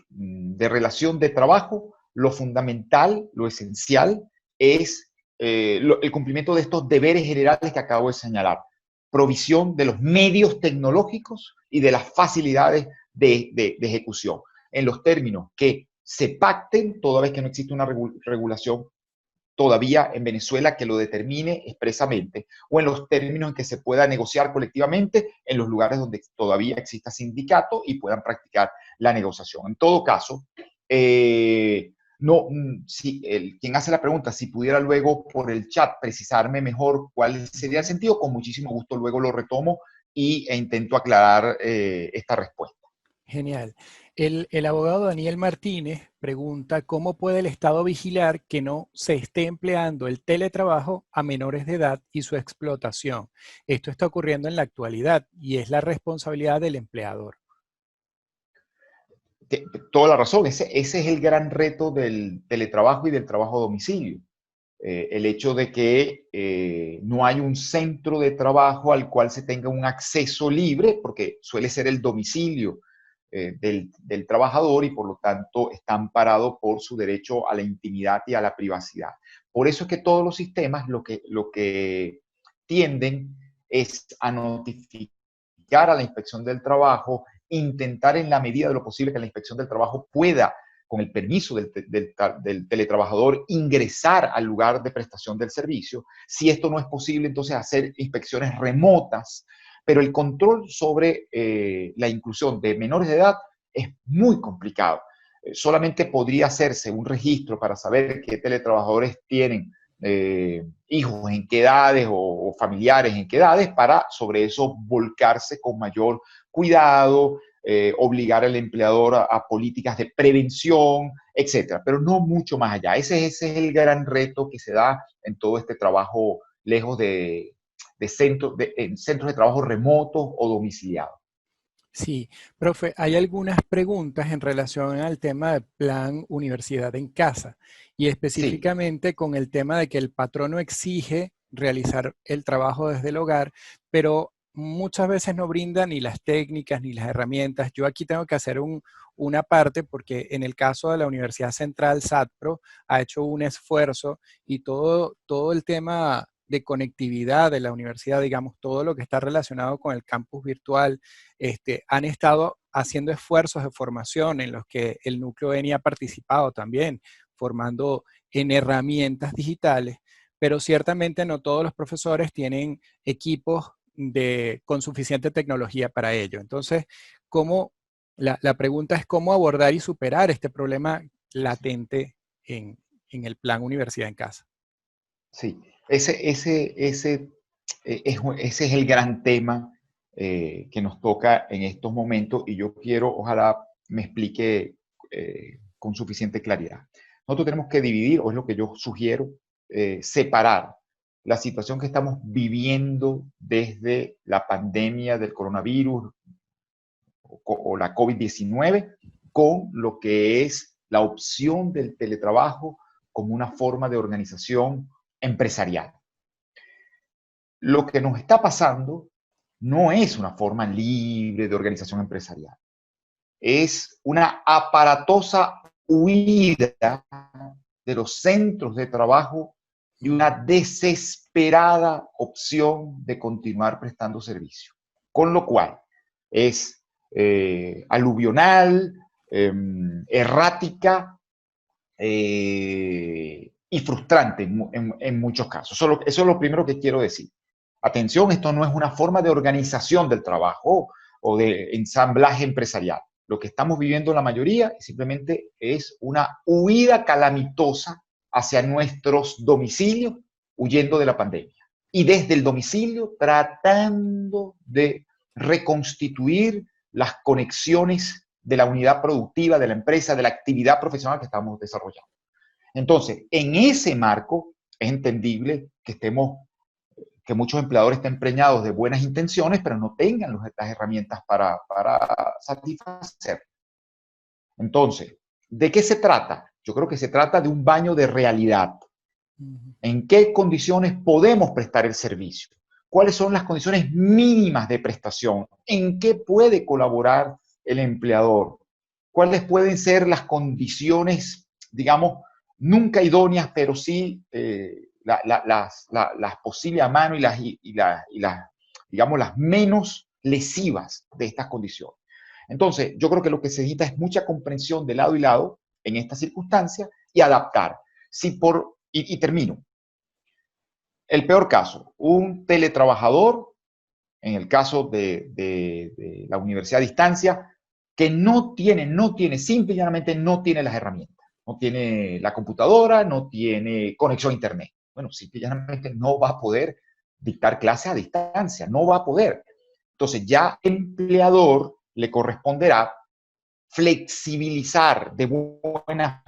de relación de trabajo, lo fundamental, lo esencial, es el cumplimiento de estos deberes generales que acabo de señalar. Provisión de los medios tecnológicos y de las facilidades de ejecución, en los términos que se pacten, toda vez que no existe una regulación todavía en Venezuela que lo determine expresamente, o en los términos en que se pueda negociar colectivamente en los lugares donde todavía exista sindicato y puedan practicar la negociación. En todo caso, quien hace la pregunta, si pudiera luego por el chat precisarme mejor cuál sería el sentido, con muchísimo gusto luego lo retomo e intento aclarar esta respuesta. Genial. El abogado Daniel Martínez pregunta cómo puede el Estado vigilar que no se esté empleando el teletrabajo a menores de edad y su explotación. Esto está ocurriendo en la actualidad y es la responsabilidad del empleador. Toda la razón, ese es el gran reto del teletrabajo y del trabajo a domicilio. El hecho de que no hay un centro de trabajo al cual se tenga un acceso libre, porque suele ser el domicilio del trabajador y por lo tanto está amparado por su derecho a la intimidad y a la privacidad. Por eso es que todos los sistemas lo que tienden es a notificar a la inspección del trabajo, intentar en la medida de lo posible que la inspección del trabajo pueda, con el permiso del teletrabajador, ingresar al lugar de prestación del servicio. Si esto no es posible, entonces hacer inspecciones remotas, pero el control sobre la inclusión de menores de edad es muy complicado. Solamente podría hacerse un registro para saber qué teletrabajadores tienen hijos en qué edades o familiares en qué edades, para sobre eso volcarse con mayor cuidado, obligar al empleador a políticas de prevención, etcétera, pero no mucho más allá. Ese es el gran reto que se da en todo este trabajo lejos en centros de trabajo remotos o domiciliados. Sí, profe, hay algunas preguntas en relación al tema del plan Universidad en Casa y específicamente con el tema de que el patrono exige realizar el trabajo desde el hogar, pero muchas veces no brinda ni las técnicas ni las herramientas. Yo aquí tengo que hacer una parte porque en el caso de la Universidad Central, SATPRO, ha hecho un esfuerzo y todo el tema de conectividad de la universidad, digamos, todo lo que está relacionado con el campus virtual, han estado haciendo esfuerzos de formación en los que el núcleo ENI ha participado también, formando en herramientas digitales, pero ciertamente no todos los profesores tienen equipos con suficiente tecnología para ello. Entonces, la pregunta es cómo abordar y superar este problema latente en el plan Universidad en Casa. Sí, ese es el gran tema que nos toca en estos momentos y yo quiero, ojalá me explique con suficiente claridad. Nosotros tenemos que dividir, o es lo que yo sugiero, separar la situación que estamos viviendo desde la pandemia del coronavirus o la COVID-19 con lo que es la opción del teletrabajo como una forma de organización empresarial. Lo que nos está pasando no es una forma libre de organización empresarial. Es una aparatosa huida de los centros de trabajo y una desesperada opción de continuar prestando servicio. Con lo cual es aluvional, errática y frustrante en muchos casos. Eso es lo primero que quiero decir. Atención, esto no es una forma de organización del trabajo o de ensamblaje empresarial. Lo que estamos viviendo la mayoría simplemente es una huida calamitosa hacia nuestros domicilios, huyendo de la pandemia. Y desde el domicilio tratando de reconstituir las conexiones de la unidad productiva, de la empresa, de la actividad profesional que estamos desarrollando. Entonces, en ese marco es entendible que muchos empleadores estén preñados de buenas intenciones, pero no tengan las herramientas para satisfacer. Entonces, ¿de qué se trata? Yo creo que se trata de un baño de realidad. ¿En qué condiciones podemos prestar el servicio? ¿Cuáles son las condiciones mínimas de prestación? ¿En qué puede colaborar el empleador? ¿Cuáles pueden ser las condiciones, digamos, nunca idóneas, pero sí las posibles a mano digamos, las menos lesivas de estas condiciones? Entonces, yo creo que lo que se necesita es mucha comprensión de lado y lado en esta circunstancia y adaptar. Y termino. El peor caso, un teletrabajador, en el caso de la universidad a distancia, que no tiene, simple y llanamente no tiene las herramientas. No tiene la computadora, no tiene conexión a internet. Bueno, simple y llanamente no va a poder dictar clases a distancia, no va a poder. Entonces ya el empleador le corresponderá flexibilizar de buena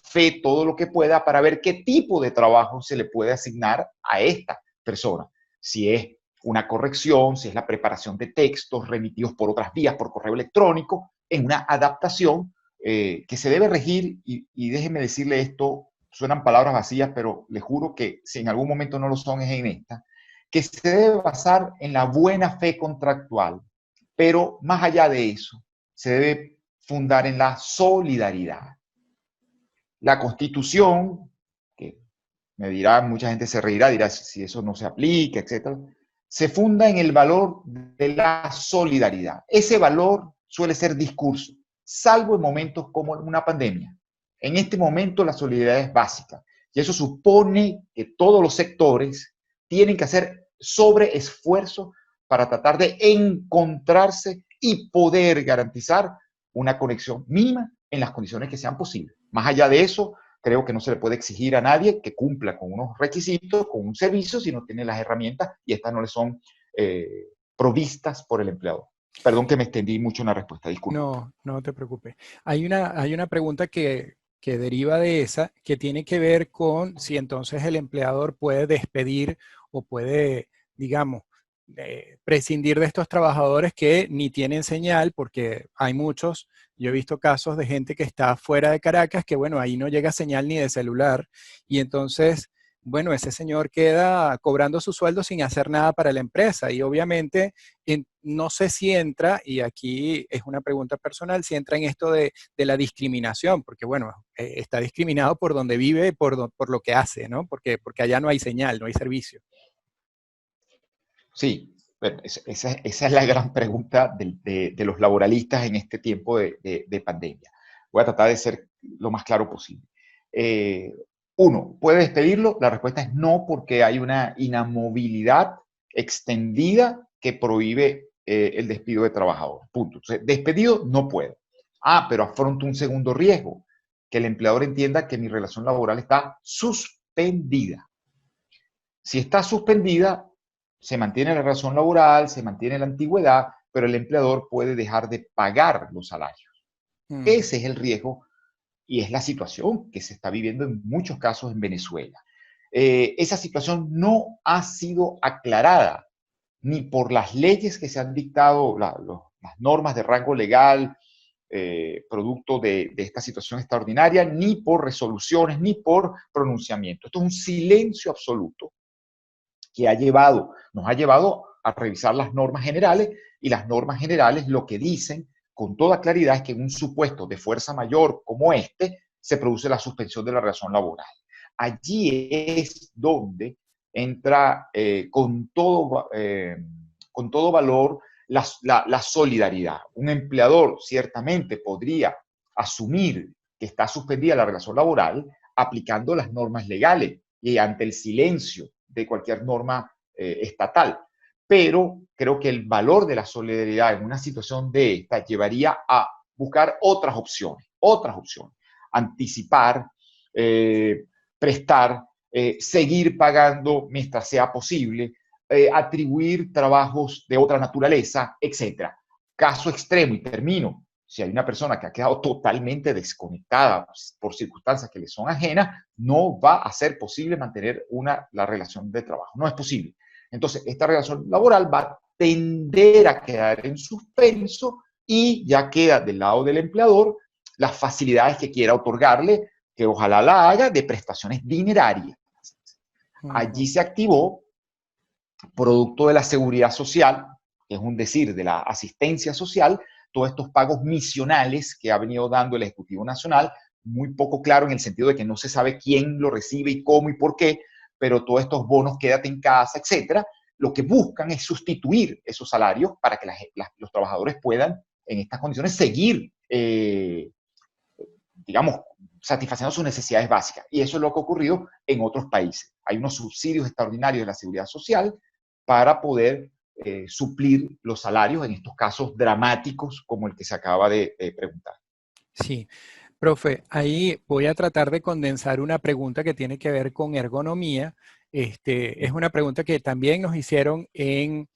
fe todo lo que pueda para ver qué tipo de trabajo se le puede asignar a esta persona. Si es una corrección, si es la preparación de textos remitidos por otras vías, por correo electrónico, en una adaptación que se debe regir, y déjeme decirle esto, suenan palabras vacías, pero le juro que si en algún momento no lo son es en esta, que se debe basar en la buena fe contractual, pero más allá de eso, se debe fundar en la solidaridad. La Constitución, que me dirá, mucha gente se reirá, dirá si eso no se aplica, etc., se funda en el valor de la solidaridad. Ese valor suele ser discurso, salvo en momentos como una pandemia. En este momento la solidaridad es básica y eso supone que todos los sectores tienen que hacer sobreesfuerzo para tratar de encontrarse y poder garantizar una conexión mínima en las condiciones que sean posibles. Más allá de eso, creo que no se le puede exigir a nadie que cumpla con unos requisitos, con un servicio, si no tiene las herramientas y estas no le son provistas por el empleador. Perdón que me extendí mucho en la respuesta, disculpe. No, no te preocupes. Hay una pregunta que deriva de esa, que tiene que ver con si entonces el empleador puede despedir o puede, digamos, prescindir de estos trabajadores que ni tienen señal, porque hay muchos. Yo he visto casos de gente que está fuera de Caracas, que bueno, ahí no llega señal ni de celular, y entonces, bueno, ese señor queda cobrando su sueldo sin hacer nada para la empresa, y obviamente no sé si entra, y aquí es una pregunta personal, si entra en esto de la discriminación, porque bueno, está discriminado por donde vive, por lo que hace, ¿no? Porque allá no hay señal, no hay servicio. Sí, bueno, esa es la gran pregunta de los laboralistas en este tiempo de pandemia. Voy a tratar de ser lo más claro posible. Uno, ¿puede despedirlo? La respuesta es no, porque hay una inamovilidad extendida que prohíbe el despido de trabajadores. Punto. Entonces, despedido no puede. Pero afronto un segundo riesgo, que el empleador entienda que mi relación laboral está suspendida. Si está suspendida, se mantiene la relación laboral, se mantiene la antigüedad, pero el empleador puede dejar de pagar los salarios. Ese es el riesgo y es la situación que se está viviendo en muchos casos en Venezuela. Esa situación no ha sido aclarada ni por las leyes que se han dictado, las normas de rango legal producto de esta situación extraordinaria, ni por resoluciones, ni por pronunciamiento. Esto es un silencio absoluto que nos ha llevado a revisar las normas generales, y las normas generales lo que dicen con toda claridad es que en un supuesto de fuerza mayor como este, se produce la suspensión de la relación laboral. Allí es donde entra con todo valor la solidaridad. Un empleador ciertamente podría asumir que está suspendida la relación laboral aplicando las normas legales y ante el silencio de cualquier norma estatal. Pero creo que el valor de la solidaridad en una situación de esta llevaría a buscar otras opciones. Anticipar, prestar, seguir pagando mientras sea posible, atribuir trabajos de otra naturaleza, etc. Caso extremo, y termino, si hay una persona que ha quedado totalmente desconectada por circunstancias que le son ajenas, no va a ser posible mantener la relación de trabajo. No es posible. Entonces, esta relación laboral va a tender a quedar en suspenso y ya queda del lado del empleador las facilidades que quiera otorgarle, que ojalá la haga, de prestaciones dinerarias. Allí se activó, producto de la seguridad social, que es un decir, de la asistencia social, todos estos pagos misionales que ha venido dando el Ejecutivo Nacional, muy poco claro en el sentido de que no se sabe quién lo recibe y cómo y por qué, pero todos estos bonos, quédate en casa, etcétera, lo que buscan es sustituir esos salarios para que los trabajadores puedan, en estas condiciones, seguir, digamos, satisfaciendo sus necesidades básicas. Y eso es lo que ha ocurrido en otros países. Hay unos subsidios extraordinarios de la seguridad social para poder suplir los salarios en estos casos dramáticos como el que se acaba de preguntar. Sí, profe, ahí voy a tratar de condensar una pregunta que tiene que ver con ergonomía. Es una pregunta que también nos hicieron en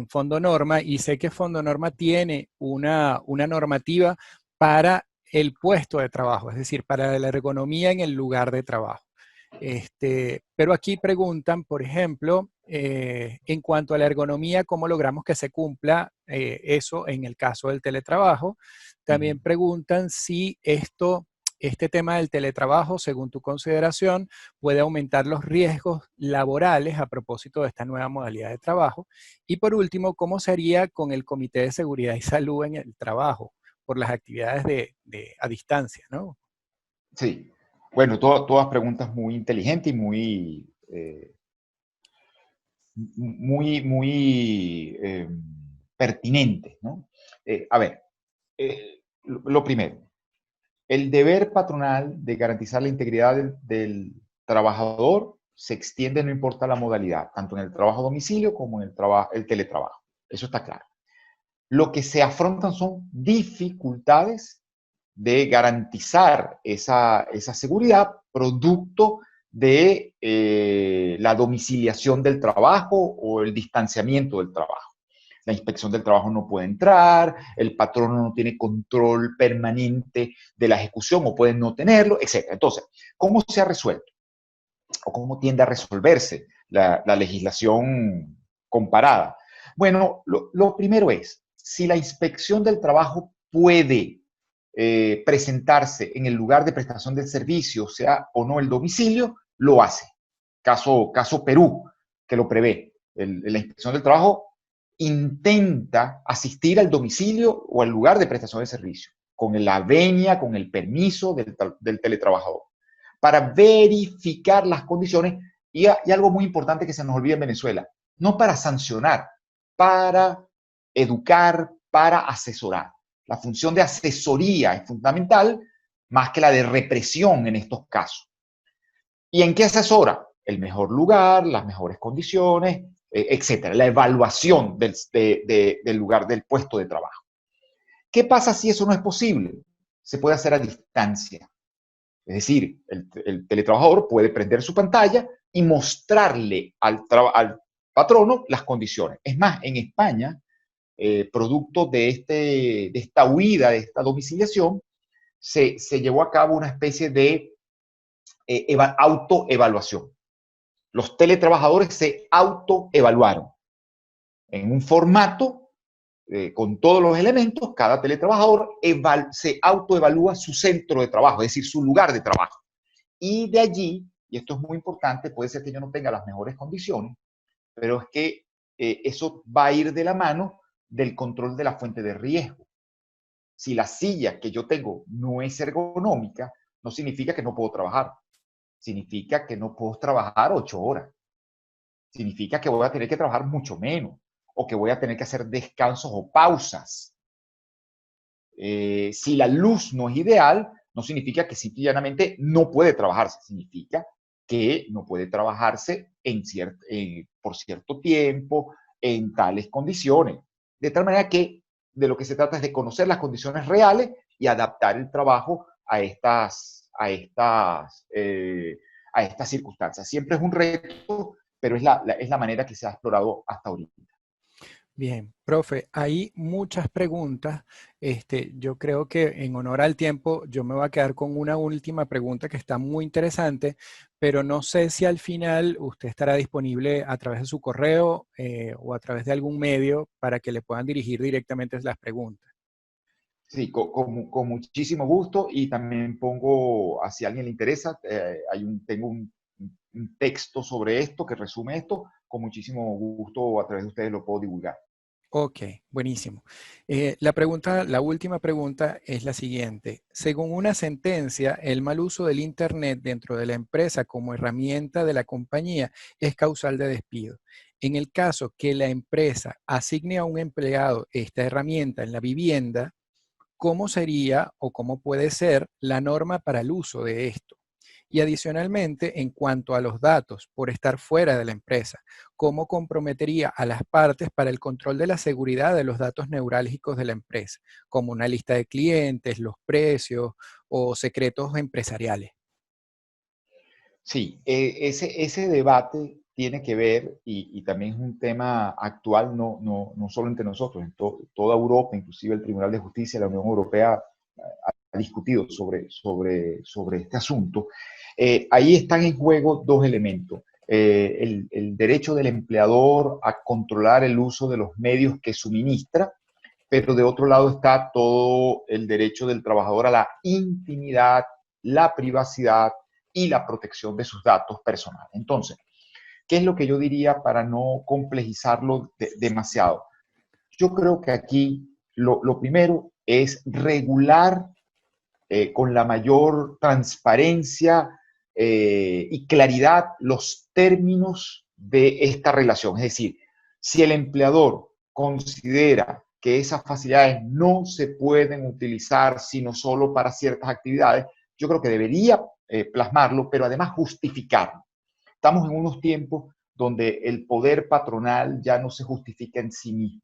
Fondo Norma, y sé que Fondo Norma tiene una normativa para el puesto de trabajo, es decir, para la ergonomía en el lugar de trabajo. Pero aquí preguntan, por ejemplo, en cuanto a la ergonomía, ¿cómo logramos que se cumpla eso en el caso del teletrabajo? También preguntan si este tema del teletrabajo, según tu consideración, puede aumentar los riesgos laborales a propósito de esta nueva modalidad de trabajo. Y por último, ¿cómo sería con el Comité de Seguridad y Salud en el trabajo por las actividades a distancia, ¿no? Sí. Bueno, todas preguntas muy inteligentes y muy, pertinentes, ¿no? A ver, lo primero, el deber patronal de garantizar la integridad del trabajador se extiende, no importa la modalidad, tanto en el trabajo a domicilio como en el teletrabajo. Eso está claro. Lo que se afrontan son dificultades de garantizar esa seguridad producto de la domiciliación del trabajo o el distanciamiento del trabajo. La inspección del trabajo no puede entrar, el patrono no tiene control permanente de la ejecución o puede no tenerlo, etc. Entonces, ¿cómo se ha resuelto? ¿O cómo tiende a resolverse la legislación comparada? Bueno, lo primero es, si la inspección del trabajo puede presentarse en el lugar de prestación del servicio, sea o no el domicilio, lo hace. Caso Perú, que lo prevé. La inspección del trabajo intenta asistir al domicilio o al lugar de prestación de servicio, con la venia, con el permiso del teletrabajador, para verificar las condiciones y algo muy importante que se nos olvida en Venezuela, no para sancionar, para educar, para asesorar. La función de asesoría es fundamental, más que la de represión en estos casos. ¿Y en qué asesora? El mejor lugar, las mejores condiciones, etcétera. La evaluación del lugar, del puesto de trabajo. ¿Qué pasa si eso no es posible? Se puede hacer a distancia. Es decir, el teletrabajador puede prender su pantalla y mostrarle al patrono las condiciones. Es más, en España, producto de esta huida, de esta domiciliación, se llevó a cabo una especie de autoevaluación. Los teletrabajadores se autoevaluaron en un formato con todos los elementos, cada teletrabajador se autoevalúa su centro de trabajo, es decir, su lugar de trabajo. Y de allí, y esto es muy importante, puede ser que yo no tenga las mejores condiciones, pero es que eso va a ir de la mano del control de la fuente de riesgo. Si la silla que yo tengo no es ergonómica, no significa que no puedo trabajar. Significa que no puedo trabajar 8 horas. Significa que voy a tener que trabajar mucho menos o que voy a tener que hacer descansos o pausas. Si la luz no es ideal, no significa que simplemente no puede trabajarse. Significa que no puede trabajarse por cierto tiempo, en tales condiciones. De tal manera que de lo que se trata es de conocer las condiciones reales y adaptar el trabajo a estas circunstancias. Siempre es un reto, pero es la manera que se ha explorado hasta ahorita. Bien, profe, hay muchas preguntas. Yo creo que en honor al tiempo, yo me voy a quedar con una última pregunta que está muy interesante, pero no sé si al final usted estará disponible a través de su correo o a través de algún medio para que le puedan dirigir directamente las preguntas. Sí, con muchísimo gusto, y también pongo, si a alguien le interesa, tengo un texto sobre esto que resume esto. Con muchísimo gusto a través de ustedes lo puedo divulgar. Ok, buenísimo. La última pregunta es la siguiente. Según una sentencia, el mal uso del Internet dentro de la empresa como herramienta de la compañía es causal de despido. En el caso que la empresa asigne a un empleado esta herramienta en la vivienda, ¿cómo sería o cómo puede ser la norma para el uso de esto? Y adicionalmente, en cuanto a los datos por estar fuera de la empresa, ¿cómo comprometería a las partes para el control de la seguridad de los datos neurálgicos de la empresa, como una lista de clientes, los precios o secretos empresariales? Sí, ese debate tiene que ver, y también es un tema actual, no solo entre nosotros, en toda Europa, inclusive el Tribunal de Justicia de la Unión Europea ha discutido sobre este asunto. Ahí están en juego dos elementos. El derecho del empleador a controlar el uso de los medios que suministra, pero de otro lado está todo el derecho del trabajador a la intimidad, la privacidad y la protección de sus datos personales. Entonces, ¿qué es lo que yo diría para no complejizarlo demasiado? Yo creo que aquí lo primero es regular con la mayor transparencia y claridad los términos de esta relación. Es decir, si el empleador considera que esas facilidades no se pueden utilizar sino solo para ciertas actividades, yo creo que debería plasmarlo, pero además justificarlo. Estamos en unos tiempos donde el poder patronal ya no se justifica en sí mismo.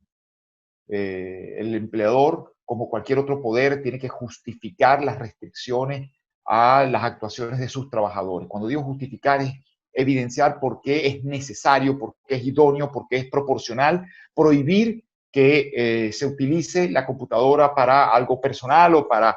El empleador, como cualquier otro poder, tiene que justificar las restricciones a las actuaciones de sus trabajadores. Cuando digo justificar es evidenciar por qué es necesario, por qué es idóneo, por qué es proporcional, prohibir que se utilice la computadora para algo personal o para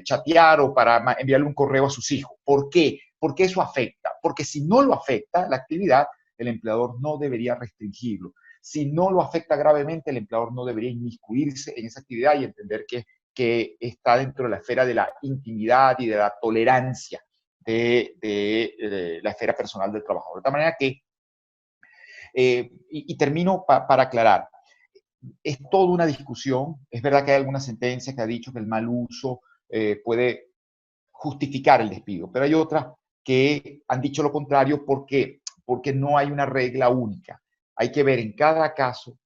chatear o para enviarle un correo a sus hijos. ¿Por qué? Porque eso afecta. Porque si no lo afecta la actividad, el empleador no debería restringirlo. Si no lo afecta gravemente, el empleador no debería inmiscuirse en esa actividad y entender que está dentro de la esfera de la intimidad y de la tolerancia de la esfera personal del trabajador. De tal manera que, y termino para aclarar, es toda una discusión. Es verdad que hay alguna sentencia que ha dicho que el mal uso puede justificar el despido, pero hay otras que han dicho lo contrario porque no hay una regla única. Hay que ver en cada caso,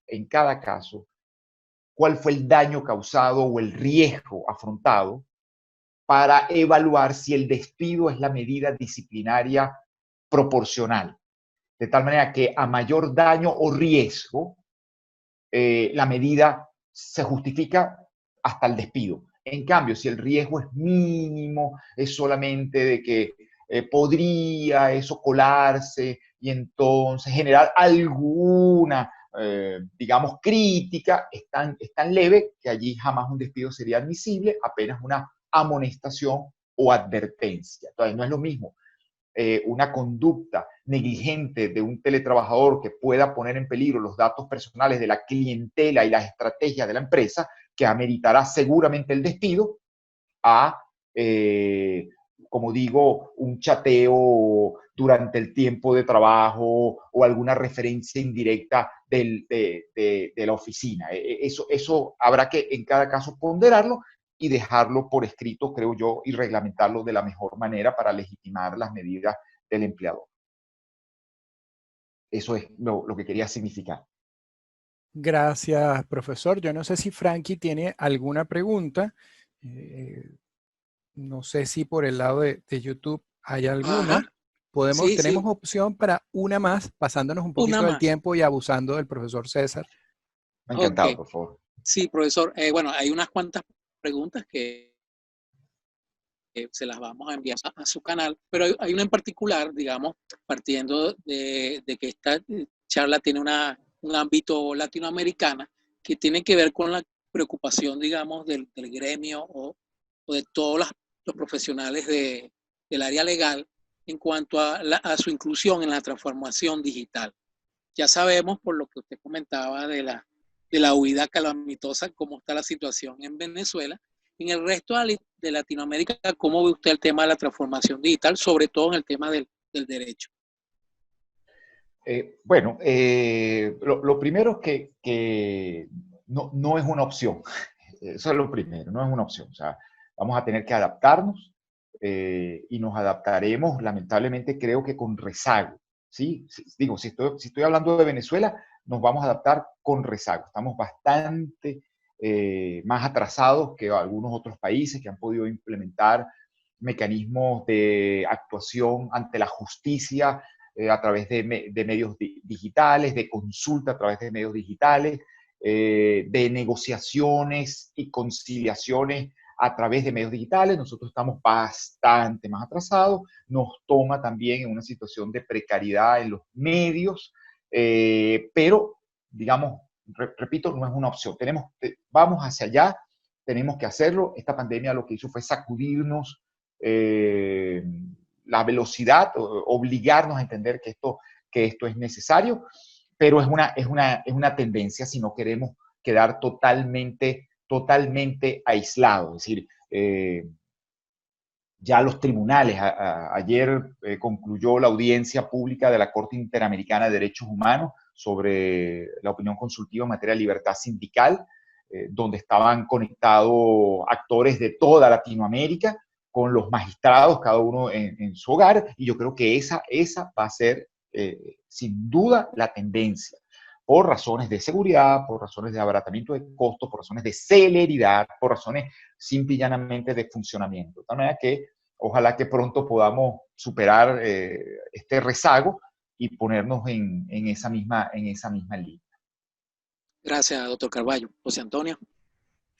cuál fue el daño causado o el riesgo afrontado para evaluar si el despido es la medida disciplinaria proporcional. De tal manera que a mayor daño o riesgo, la medida se justifica hasta el despido. En cambio, si el riesgo es mínimo, es solamente de que podría eso colarse y entonces generar alguna, digamos, crítica, es tan leve que allí jamás un despido sería admisible, apenas una amonestación o advertencia. Entonces, no es lo mismo una conducta negligente de un teletrabajador que pueda poner en peligro los datos personales de la clientela y las estrategias de la empresa, que ameritará seguramente el despido, a, como digo, un chateo durante el tiempo de trabajo o alguna referencia indirecta de la oficina. Eso habrá que en cada caso ponderarlo y dejarlo por escrito, creo yo, y reglamentarlo de la mejor manera para legitimar las medidas del empleador. Eso es lo que quería significar. Gracias, profesor. Yo no sé si Frankie tiene alguna pregunta. No sé si por el lado de YouTube hay alguna. Ajá, sí, Tenemos sí, opción para una más, pasándonos un una poquito del más. tiempo y abusando del profesor César. Me ha Ok, encantado, por favor. sí, profesor. Bueno, hay unas cuantas preguntas que se las vamos a enviar a su canal, pero hay una en particular, digamos, partiendo de que esta charla tiene un ámbito latinoamericano que tiene que ver con la preocupación, digamos, del gremio o de todos los profesionales del área legal en cuanto a su inclusión en la transformación digital. Ya sabemos, por lo que usted comentaba de la huida calamitosa, cómo está la situación en Venezuela. En el resto de Latinoamérica, ¿cómo ve usted el tema de la transformación digital, sobre todo en el tema del derecho? Bueno, lo primero es que no es una opción. Eso es lo primero, no es una opción. O sea, vamos a tener que adaptarnos y nos adaptaremos, lamentablemente, creo que con rezago. ¿Sí? Digo, si estoy hablando de Venezuela, nos vamos a adaptar con rezago. Estamos bastante más atrasados que algunos otros países que han podido implementar mecanismos de actuación ante la justicia a través de medios digitales, de consulta a través de medios digitales, de negociaciones y conciliaciones a través de medios digitales. Nosotros estamos bastante más atrasados. Nos toma también en una situación de precariedad en los medios, pero, digamos, repito, no es una opción. Vamos hacia allá, tenemos que hacerlo. Esta pandemia lo que hizo fue sacudirnos la velocidad, obligarnos a entender que esto es necesario, pero es una tendencia si no queremos quedar totalmente aislados. Es decir, ya los tribunales, ayer concluyó la audiencia pública de la Corte Interamericana de Derechos Humanos sobre la opinión consultiva en materia de libertad sindical, donde estaban conectados actores de toda Latinoamérica con los magistrados, cada uno en su hogar, y yo creo que esa va a ser sin duda la tendencia, por razones de seguridad, por razones de abaratamiento de costos, por razones de celeridad, por razones simple y llanamente de funcionamiento. De tal manera que ojalá que pronto podamos superar este rezago y ponernos en esa misma línea. Gracias, doctor Carballo. José Antonio.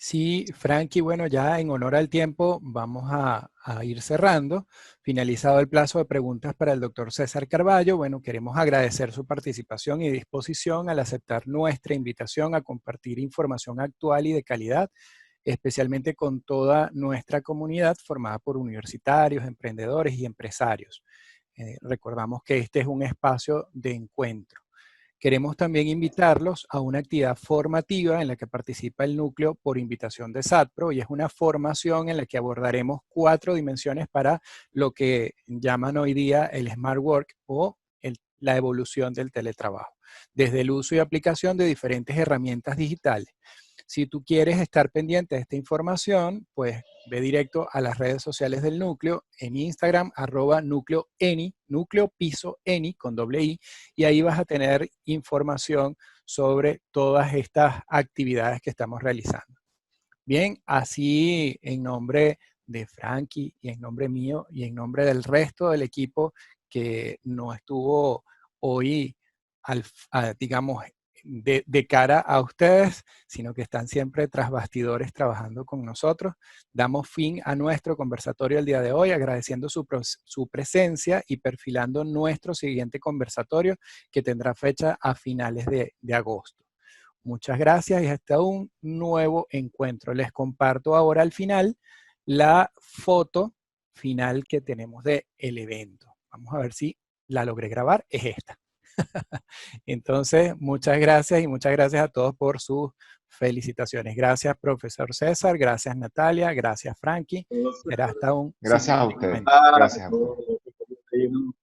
Sí, Frankie, bueno, ya en honor al tiempo vamos a ir cerrando. Finalizado el plazo de preguntas para el doctor César Carballo, bueno, queremos agradecer su participación y disposición al aceptar nuestra invitación a compartir información actual y de calidad, especialmente con toda nuestra comunidad formada por universitarios, emprendedores y empresarios. Recordamos que este es un espacio de encuentro. Queremos también invitarlos a una actividad formativa en la que participa el núcleo por invitación de SATPRO, y es una formación en la que abordaremos 4 dimensiones para lo que llaman hoy día el Smart Work o la evolución del teletrabajo, desde el uso y aplicación de diferentes herramientas digitales. Si tú quieres estar pendiente de esta información, pues ve directo a las redes sociales del núcleo, en Instagram, @núcleoeni, núcleo piso eni con doble i, y ahí vas a tener información sobre todas estas actividades que estamos realizando. Bien, así en nombre de Frankie y en nombre mío y en nombre del resto del equipo que no estuvo hoy, digamos, de cara a ustedes, sino que están siempre tras bastidores trabajando con nosotros, damos fin a nuestro conversatorio el día de hoy, agradeciendo su presencia y perfilando nuestro siguiente conversatorio que tendrá fecha a finales de agosto. Muchas gracias y hasta un nuevo encuentro. Les comparto ahora al final la foto final que tenemos del evento. Vamos a ver si la logré grabar. Es esta. Entonces, muchas gracias y muchas gracias a todos por sus felicitaciones. Gracias, profesor César. Gracias, Natalia. Gracias, Frankie. Será hasta un Gracias a siguiente ustedes. momento. Gracias a ustedes.